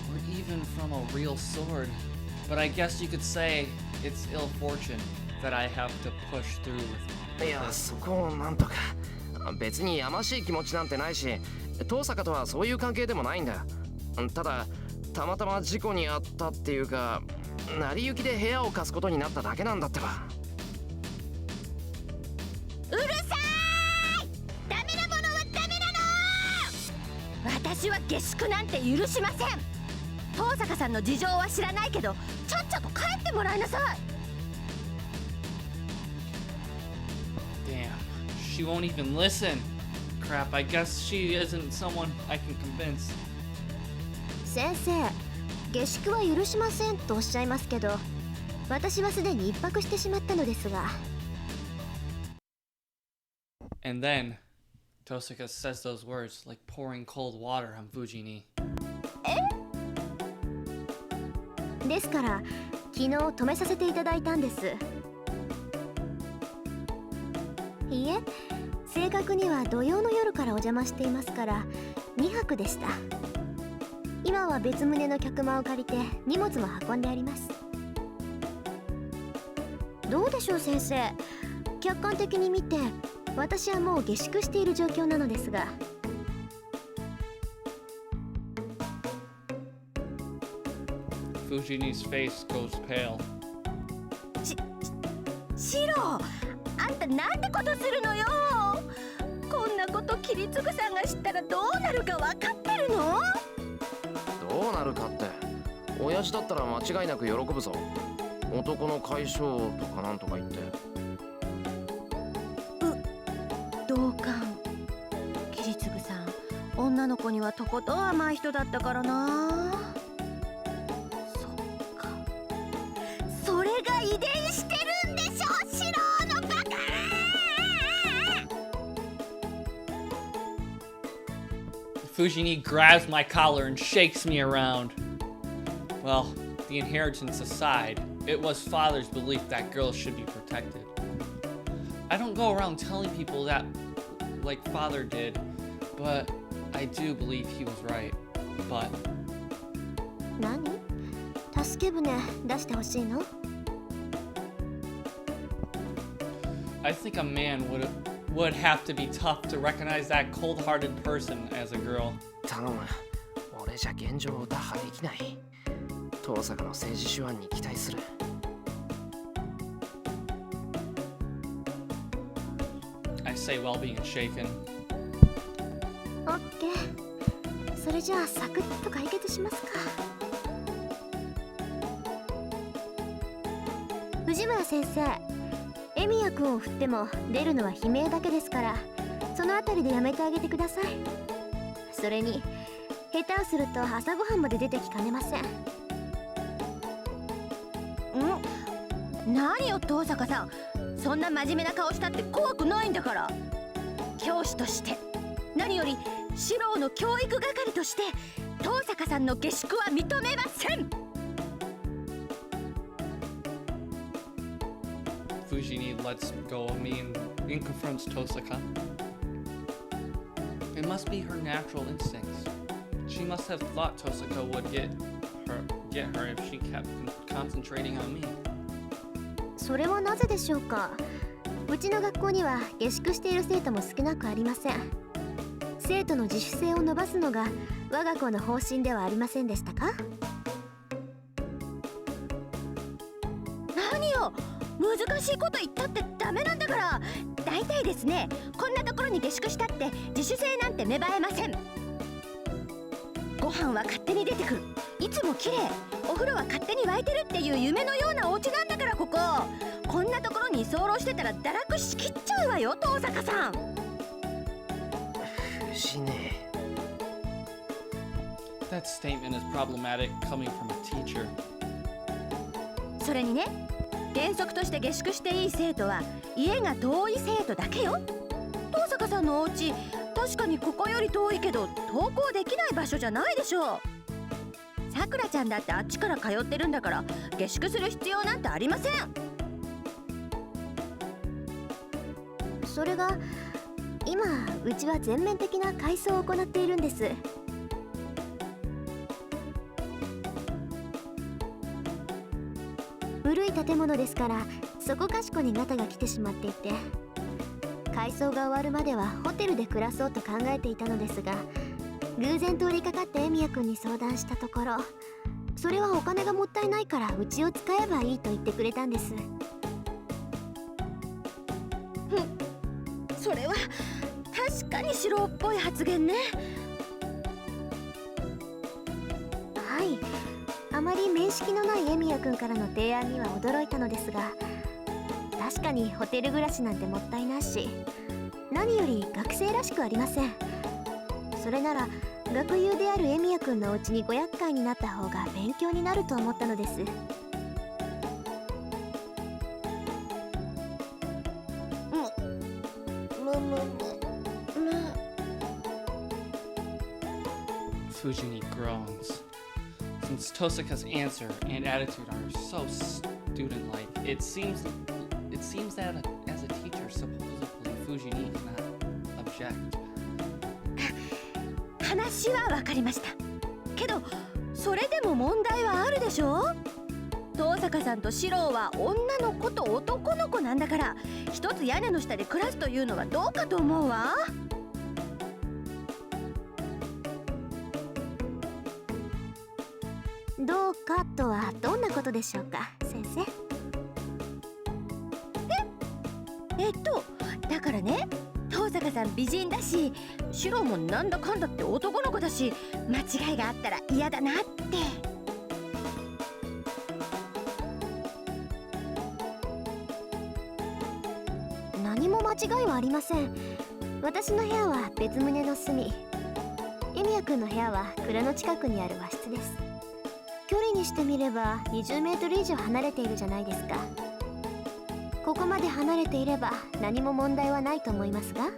or even from a real sword. But I guess you could say it's ill fortune that I have to push through with いや、そこをなんとか。別にやましい気持ちなんてないし、遠坂とはそういう関係でもないんだ。ただたまたま事故に遭ったっていうか、成り行きで部屋を貸すことになっただけなんだってば。うるさーい。ダメなものはダメなの。私は下宿なんて許しません。遠坂さんの事情は知らないけどちょっと帰ってもらいなさい。She won't even listen. Crap, I guess she isn't someone I can convince. 先生、下宿は許しませんとおっしゃいますけど、私はすでに一泊してしまったのですが。 And then, Tosaka says those words like pouring cold water on Fujini. ですから昨日止めさせていただいたんです。いいえ、正確には土曜の夜からお邪魔していますから2泊でした。今は別棟の客間を借りて荷物も運んであります。どうでしょう先生、客観的に見て私はもう下宿している状況なのですが。Fujini's face goes pale. シロ、あんたなんてことするのよ。こんなことキリツグさんが知ったらどうなるか分かってるの？どうなるかって、親父だったら間違いなく喜ぶぞ。男の解消とかなんとか言って。同感。キリツグさん、女の子にはとことん甘い人だったからな。そっか、それが遺伝してるんでしょ、シロのバカ。Fujini grabs my collar and shakes me around. Well, the inheritance aside, it was father's belief that girls should be protected. I don't go around telling people that like father did, but I do believe he was right. But 何？助け舟出してほしいの？ I think a man would have to be tough to recognize that cold-hearted person as a girl. 頼む、俺じゃ現状を打破できない。遠坂の政治手腕に期待する。I say while being shaken. オッケー。それじゃあサクッと解決しますか。藤村先生、エミヤ君を振っても出るのは悲鳴だけですから、そのあたりでやめてあげてください。それに下手をすると朝ごはんまで出てきかねません。何よ遠坂さん、そんな真面目な顔したって怖くないんだから。教師として、何より四郎の教育係として遠坂さんの下宿は認めません。Fujini lets go of me and confronts Tosaka. It must be her natural instincts. She must have thought Tosaka would get her if she kept concentrating on me. それはなぜでしょうか。うちの学校には下宿している生徒も少なくありません。生徒の自主性を伸ばすのが我が校の方針ではありませんでしたか？何よ、難しいこと言ったってダメなんだから。大体ですね、こんなところに下宿したって自主性なんて芽生えません。ご飯は勝手に出てくる、いつも綺麗、お風呂は勝手に沸いてるっていう夢のようなお家なんだから。こんなところに居候してたら堕落しきっちゃうわよ、遠坂さん。藤ね。That statement is problematic coming from a teacher. それにね、原則として下宿していい生徒は家が遠い生徒だけよ。遠坂さんのお家、確かにここより遠いけど登校できない場所じゃないでしょう。さくらちゃんだってあっちから通ってるんだから、下宿する必要なんてありません。それが今うちは全面的な改装を行っているんです。古い建物ですからそこかしこにガタが来てしまっていて、改装が終わるまではホテルで暮らそうと考えていたのですが、偶然通りかかってエミヤ君に相談したところ、それはお金がもったいないからうちを使えばいいと言ってくれたんです。それは確かに白っぽい発言ね。はい、あまり面識のないエミヤ君からの提案には驚いたのですが、確かにホテル暮らしなんてもったいないし、何より学生らしくありません。それなら学友であるエミヤくんのお家にご厄介になった方が勉強になると思ったのです。Fujini groans. Since Tosaka's answer and attitude are so student-like, it seems that as a teacher, supposedly Fujini cannot object. 話は分かりましたけど、それでも問題はあるでしょ。遠坂さんと四郎は女の子と男の子なんだから、一つ屋根の下で暮らすというのはどうかと思うわ。どうかとはどんなことでしょうか、先生。だからね、遠坂さん美人だし、四郎もなんだかんだって男の子だし、間違いがあったら嫌だなって。何も間違いはありません。私の部屋は別棟の隅、エミヤくんの部屋は蔵の近くにある和室です。距離にしてみれば20メートル以上離れているじゃないですか。ここまで離れていれば何も問題はないと思いますが。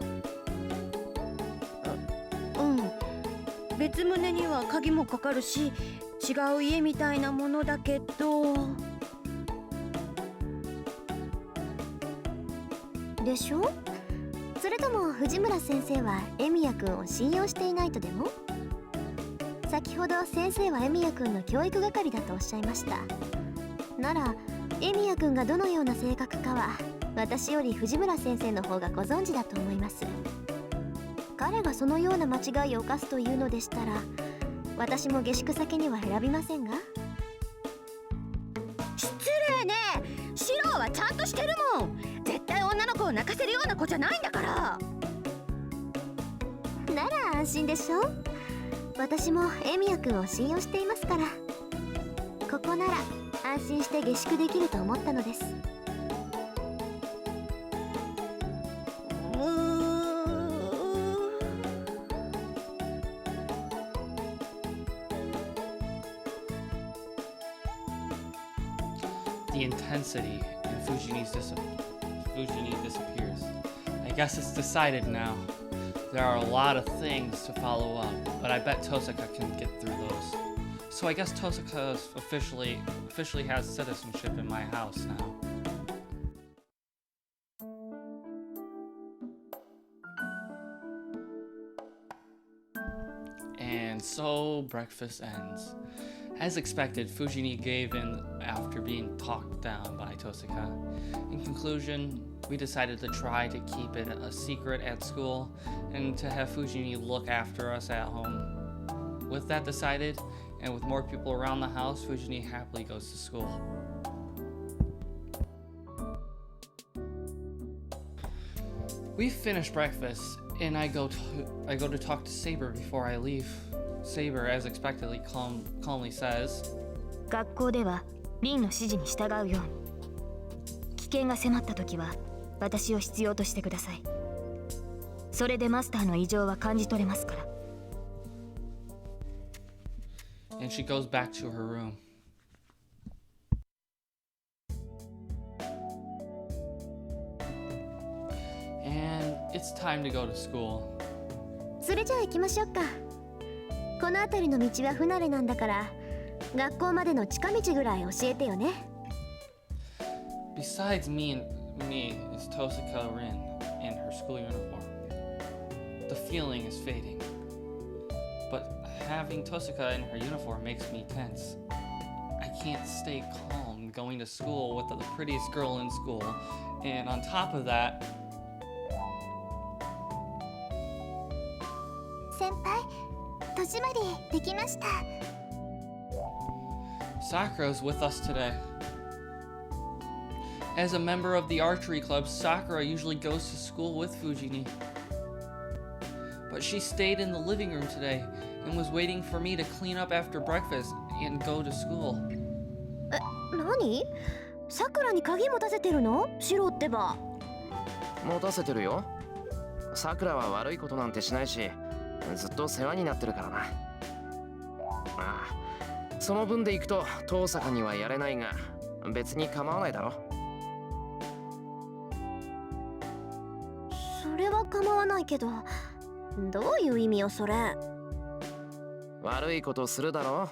別棟には鍵もかかるし、違う家みたいなものだけど。でしょ。それとも藤村先生はエミヤくんを信用していないとでも。先ほど先生はエミヤくんの教育係だとおっしゃいました。ならエミヤくんがどのような性格かは私より藤村先生の方がご存知だと思います。彼がそのような間違いを犯すというのでしたら、私も下宿先には選びませんが。失礼ね。四郎はちゃんとしてるもん。絶対女の子を泣かせるような子じゃないんだから。なら安心でしょ。私もエミヤくんを信用していますから。ここなら安心して下宿できると思ったのです。The intensity in Fujini disappears. I guess it's decided now. There are a lot of things to follow up, but I bet Tosaka can get through those. So I guess Tosaka officially has citizenship in my house now. And so breakfast ends. As expected, Fujini gave in after being talked down by Tosaka. In conclusion, we decided to try to keep it a secret at school and to have Fujini look after us at home. With that decided, and with more people around the house, Fujini happily goes to school. We finish breakfast, and I go to talk to Saber before I leave. Saber, as expectedly, calmly says, 学校ではリンの指示に従うように。危険が迫った時は私を必要としてください。それでマスターの異常は感じ取れますから。and she goes back to her room. And it's time to go to school. それじゃあ行きましょうか。この辺りの道は不慣れなんだから、学校までの近道ぐらい教えてよね。Besides me is Tosaka Rin in her school uniform. The feeling is fading. But having Tosaka in her uniform makes me tense. I can't stay calm going to school with the prettiest girl in school. And on top of that, 先輩、戸締まりできました。Sakura's with us today. As a member of the archery club, Sakura usually goes to school with Fujini. But she stayed in the living room today and was waiting for me to clean up after breakfast and go to school. 何？さくらに鍵持たせてるの？シロってば。持たせてるよ。さくらは悪いことなんてしないし、ずっと世話になってるからな。ああ、その分でいくと遠坂にはやれないが、別に構わないだろ。それは構わないけど、どういう意味よそれ。悪いことするだろ。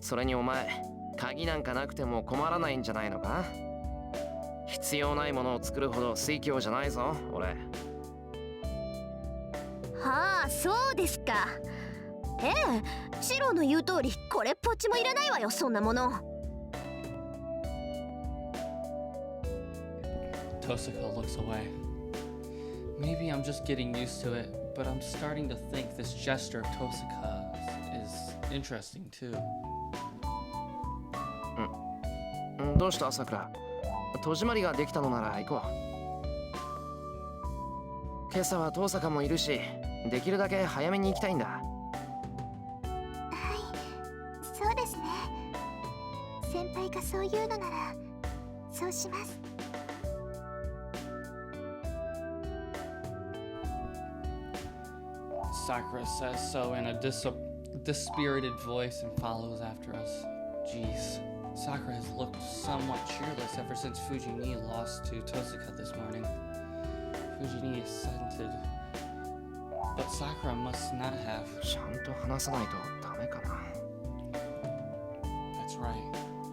それにお前、鍵なんかなくても困らないんじゃないのか。必要ないものを作るほど水強じゃないぞ俺。はあ、そうですか。ええ、シロの言う通りこれっぽっちもいらないわよ、そんなもの。Tosaka looks away. Maybe I'm just getting used to it, but I'm starting to think this gesture of Tosaka's is interesting too. どうしたさくら。戸締まりができたのなら行こう。今朝は遠坂もいるし、できるだけ早めに行きたいんだ。そうですね。先輩がそう言うのならそうします。Sakura says so in a dispirited voice and follows after us. Jeez, Sakura has looked somewhat cheerless ever since Fujini lost to Tosaka this morning. Fujini assented, but Sakura must not have. ちゃんと話さないとダメかな。That's right.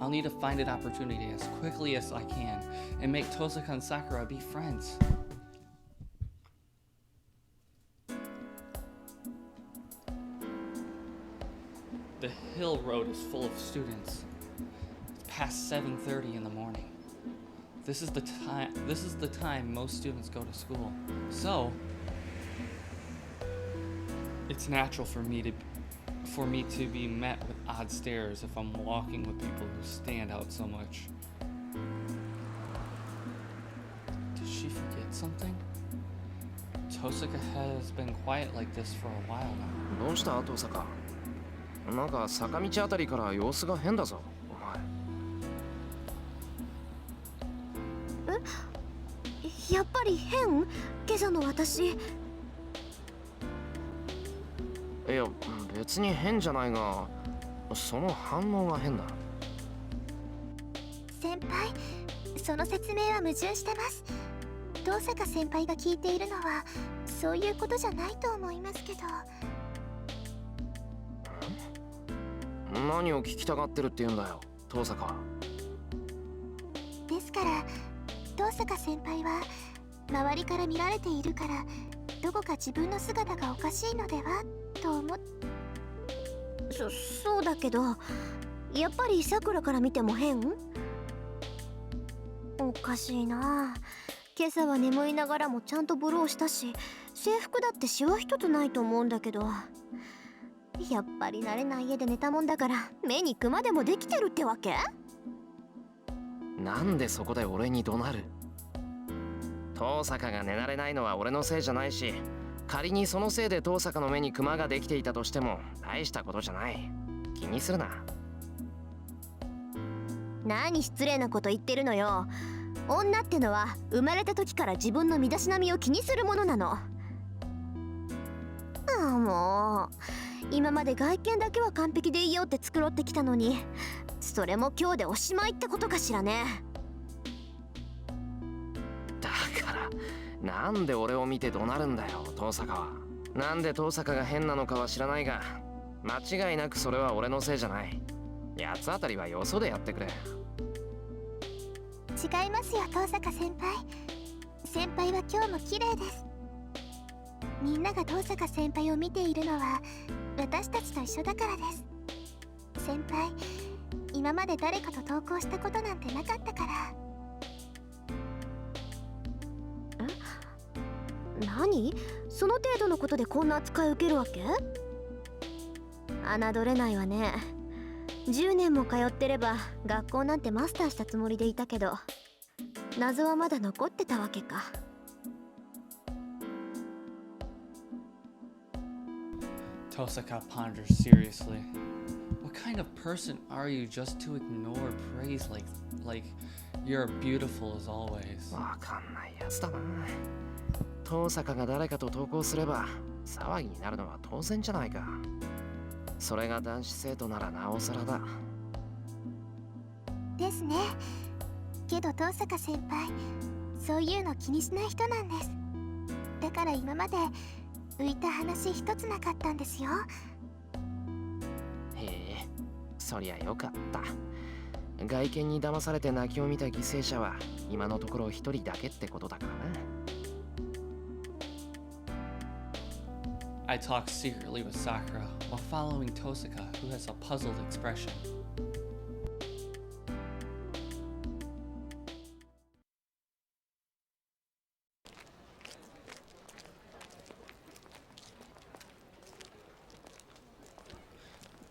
I'll need to find an opportunity as quickly as I can and make Tosaka and Sakura be friends. The hill road is full of students. It's past 7:30 in the morning. This is the time most students go to school. So, it's natural for me to be met with odd stares if I'm walking with people who stand out so much. Does she forget something? Tosaka has been quiet like this for a while now. どうした遠坂。なんか坂道あたりから様子が変だぞお前。やっぱり変？今朝の私。いや別に変じゃないが、その反応が変だ。先輩、その説明は矛盾してます。遠坂先輩が聞いているのはそういうことじゃないと思いますけど。何を聞きたがってるって言うんだよ遠坂。ですから遠坂先輩は周りから見られているからどこか自分の姿がおかしいのではと思って。そうだけど、やっぱりさくらから見ても変？おかしいな。今朝は眠いながらもちゃんとブローしたし、制服だってシワ一つないと思うんだけど、やっぱり慣れない家で寝たもんだから目にクマでもできてるってわけ？なんでそこで俺に怒鳴る？遠坂が寝られないのは俺のせいじゃないし、仮にそのせいで遠坂の目にクマができていたとしても大したことじゃない。気にするな。何失礼なこと言ってるのよ。女ってのは生まれた時から自分の身だしなみを気にするものなの。もう今まで外見だけは完璧でいいよって繕ってきたのに、それも今日でおしまいってことかしらね。だからなんで俺を見て怒鳴るんだよ遠坂は。なんで遠坂が変なのかは知らないが、間違いなくそれは俺のせいじゃない。八つあたりはよそでやってくれ。違いますよ遠坂先輩。先輩は今日も綺麗です。みんなが遠坂先輩を見ているのは私たちと一緒だからです。先輩、今まで誰かと投稿したことなんてなかったから。何？その程度のことでこんな扱い受けるわけ？侮れないわね。10年も通ってれば学校なんてマスターしたつもりでいたけど、謎はまだ残ってたわけか。Tosaka ponders seriously. What kind of person are you just to ignore praise like you're beautiful as always? わかんないやつだな。遠坂が誰かと投稿すれば騒ぎになるのは当然じゃないか。それが男子生徒ならなおさらだ。ですね。けど遠坂先輩、そういうの気にしない人なんです。だから今まで浮いた話一つなかったんですよ。へえ、そりゃよかった。外見に騙されて泣きを見た犠牲者は今のところ一人だけってことだからな。I talk secretly with Sakura while following Tosaka, who has a puzzled expression.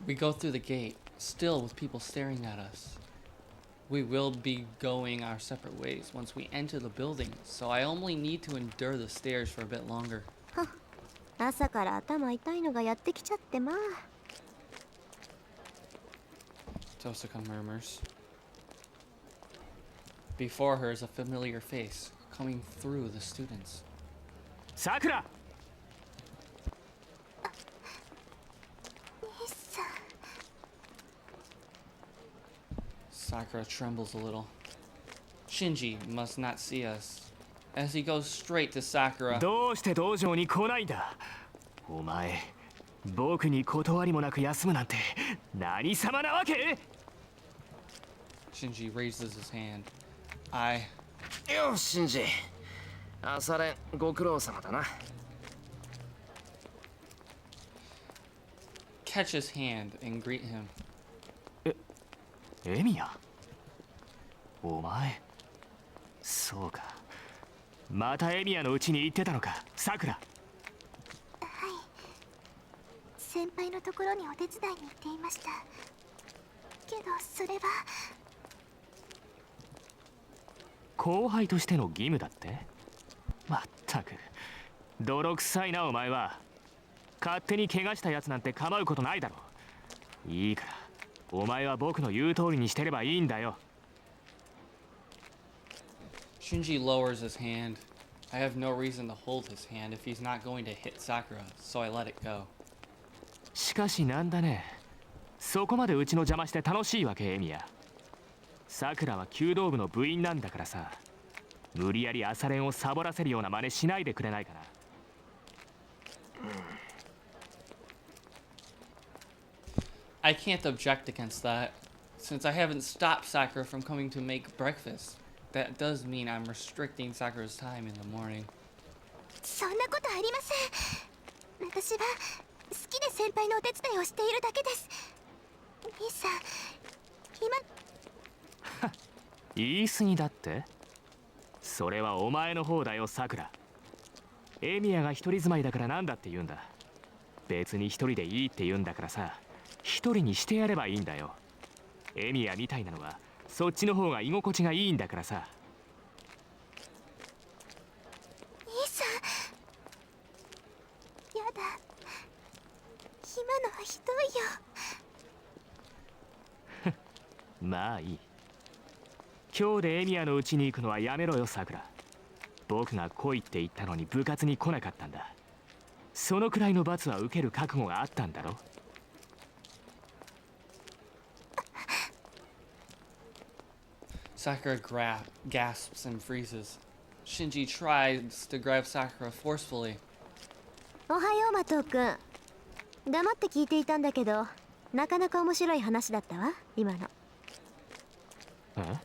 We go through the gate, still with people staring at us. We will be going our separate ways once we enter the building, so I only need to endure the stairs for a bit longer. 朝から頭痛いのがやってきちゃってまあ。 Tosaka murmurs. Before her is a familiar face coming through the students. さくら、兄さん。 Sakura trembles a little. Shinji must not see us, as he goes straight to Sakura. どうして道場に来ないんだ。お前、僕に断りもなく休むなんて何様なわけ。 Shinji raises his hand. よし、シンジ。朝練ご苦労様だな。catch his hand and greet him. エミヤ、お前、そうか。またエミヤの家に行ってたのか、さくら。先輩のところにお手伝いに行っていました。けどそれは後輩としての義務だって。まったく泥臭いなお前は。勝手に怪我したやつなんて構うことないだろう。いいからお前は僕の言う通りにしてればいいんだよ。 Shinji lowers his hand. I have no reason to hold his hand if he's not going to hit Sakura, so I let it go. しかしなんだね、そこまでうちの邪魔して楽しいわけエミヤ。さくらは弓道部の部員なんだからさ、無理やり朝練をサボらせるような真似しないでくれないかな。I can't object against that, since I haven't stopped Sakura from coming to make breakfast. That does mean I'm restricting Sakura's time in the morning. そんなことありません。私は好きで先輩のお手伝いをしているだけです。兄さん、今言い過ぎだって。それはお前の方だよさくら。エミヤが一人住まいだからなんだって言うんだ。別に一人でいいって言うんだからさ、一人にしてやればいいんだよ。エミヤみたいなのはそっちの方が居心地がいいんだからさ。兄さん、やだ。今のはひどいよ。まあいい。今日でエミヤの家に行くのはやめろよさくら。僕が来いって言ったのに部活に来なかったんだ。そのくらいの罰は受ける覚悟があったんだろ。 Sakura gasps and freezes. Shinji tries to grab Sakura forcefully. おはようマトウ君。黙って聞いていたんだけど、なかなか面白い話だったわ今の。え？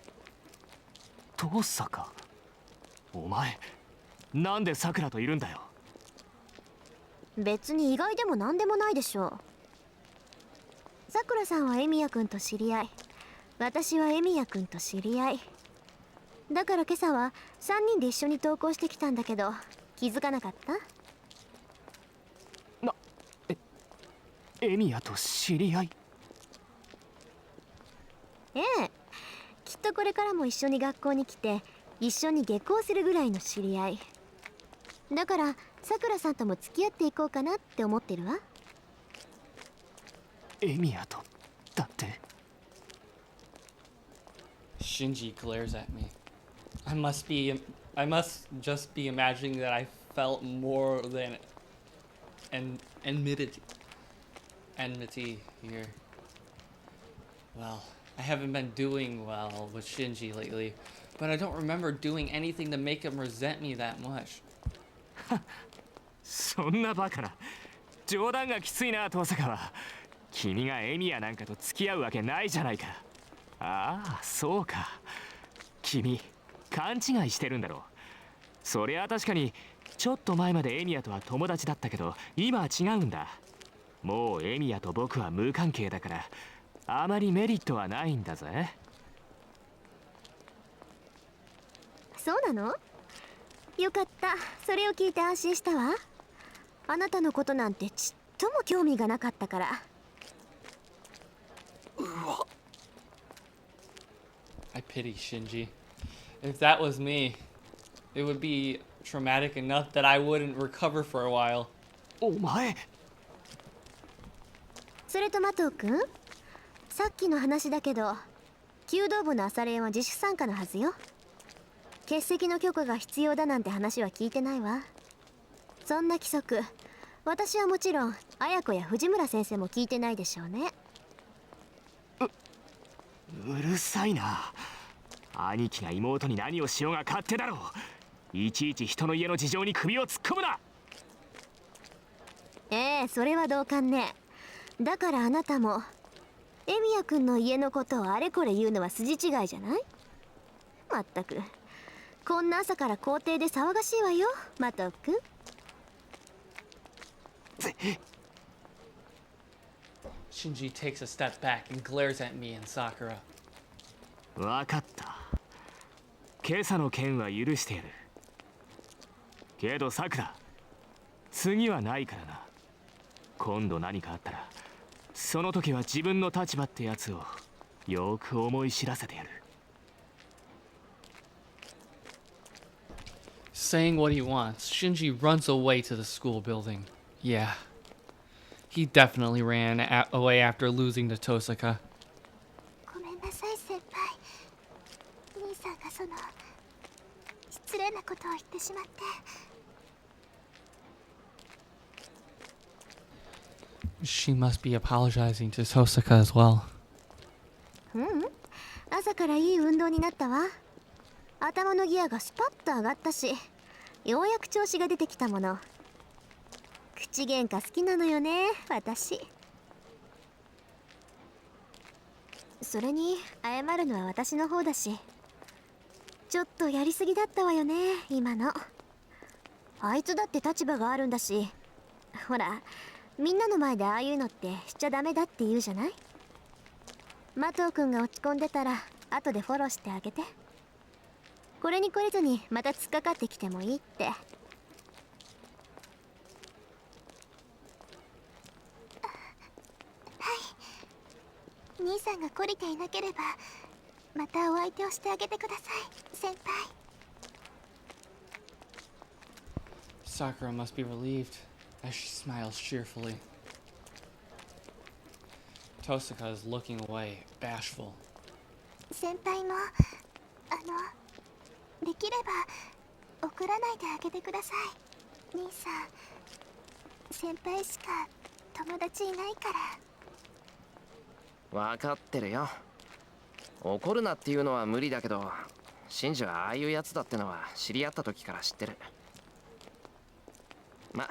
遠坂。お前、なんでさくらといるんだよ。別に意外でも何でもないでしょう。さくらさんはエミヤ君と知り合い、私はエミヤ君と知り合い。だから今朝は3人で一緒に登校してきたんだけど、気づかなかった？エミヤと知り合い？ええ、きっとこれからも一緒に学校に来て一緒に下校するぐらいの知り合いだから、さくらさんとも付き合っていこうかなって思ってるわ。エミヤとだって。 Shinji glares at me. I must just be imagining that I felt more than enmity here. Well, I haven't been doing well with Shinji lately, but I don't remember doing anything to make him resent me that much. そんなバカな。冗談がきついな、遠坂は。君がエミヤなんかと付き合うわけないじゃないか。ああ、そうか。君、勘違いしてるんだろう。そりゃ確かに、ちょっと前までエミヤとは友達だったけど、今は違うんだ。もうエミヤと僕は無関係だから、あまりメリットはないんだぜ。そうなの？よかった。それを聞いて安心したわ。あなたのことなんてちっとも興味がなかったから。I pity Shinji. If that was me, it would be traumatic enough that I wouldn't recover for a while. お前。それとマトウ君、さっきの話だけど、弓道部の朝練は自主参加のはずよ。欠席の許可が必要だなんて話は聞いてないわ。そんな規則、私はもちろん綾子や藤村先生も聞いてないでしょうね。うるさいな。兄貴が妹に何をしようが勝手だろう。いちいち人の家の事情に首を突っ込むな。それは同感ね。だからあなたもエミヤ君の家のことをあれこれ言うのは筋違いじゃない？まったく、こんな朝から校庭で騒がしいわよ、マトウ君。Shinji takes a step back and glares at me and Sakura. わかった。今朝の件は許してやる。けどさくら、次はないからな。今度何かあったら、その時は自分の立場ってやつをよく思い知らせてやる。Saying what he wants, Shinji runs away to the school building. Yeah. He definitely ran away after losing to Tosaka. ごめんなさい先輩。兄さんがその失礼なことを言ってしまって。She must be apologizing to Tosaka as well. 朝からいい運動になったわ。頭のギアがスパッと上がったし、ようやく調子が出てきたもの。口喧嘩好きなのよね、私。それに謝るのは私の方だし、ちょっとやりすぎだったわよね、今の。あいつだって立場があるんだし、ほら、みんなの前でああいうのってしちゃダメだって言うじゃない？マトウ君が落ち込んでたら後でフォローしてあげて。これに懲りずにまた突っかかってきてもいいって。兄さんが懲りていなければまたお相手をしてあげてください、先輩。 Sakura must be relieved as she smiles cheerfully. Tosaka is looking away, bashful. 先輩もできれば怒らないであげてください。兄さん、先輩しか友達いないから。分かってるよ。怒るなっていうのは無理だけど、シンジはああいうやつだってのは知り合った時から知ってる。ま、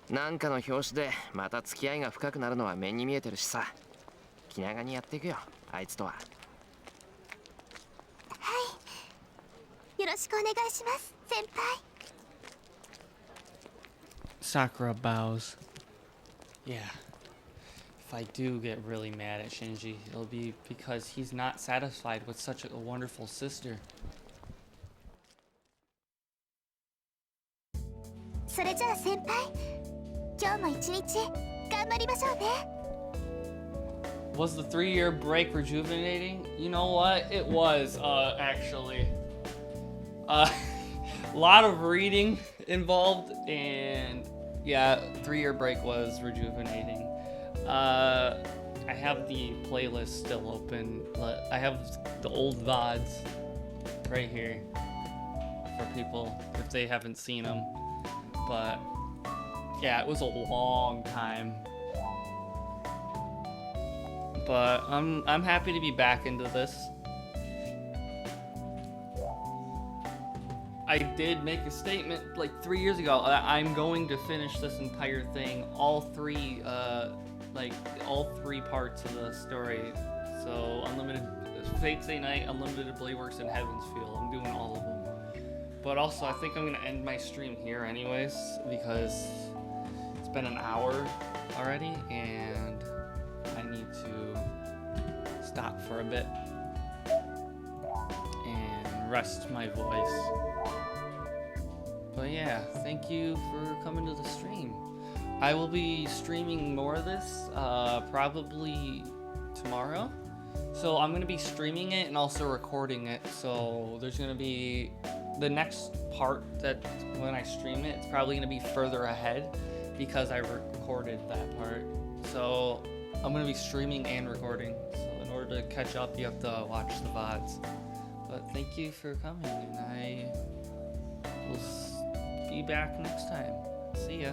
なんかの拍子でまた付き合いが深くなるのは目に見えてるしさ。気長にやっていくよ、あいつとは。よろしくお願いします、先輩。 Sakura bows. Yeah. If I do get really mad at Shinji, it'll be because he's not satisfied with such a wonderful sister. それじゃあ先輩、今日も一日頑張りましょうね。 Was the 3-year break rejuvenating? You know what? It was, actually. A lot of reading involved, and yeah, 3-year break was rejuvenating. I have the playlist still open. I have the old VODs right here for people if they haven't seen them. But yeah, it was a long time. But I'm happy to be back into this. I did make a statement like 3 years ago that I'm going to finish this entire thing, all three parts of the story. So Unlimited, Fate Stay Night, Unlimited Blade Works, and Heaven's Feel. I'm doing all of them. But also, I think I'm gonna end my stream here anyways because it's been an hour already, and I need to stop for a bit and rest my voice. But yeah, thank you for coming to the stream. I will be streaming more of this probably tomorrow. So I'm gonna be streaming it and also recording it. So there's gonna be the next part that when I stream it, it's probably gonna be further ahead because I recorded that part. So I'm gonna be streaming and recording. So in order to catch up, you have to watch the VODs. But thank you for coming, and I will be back next time. See ya.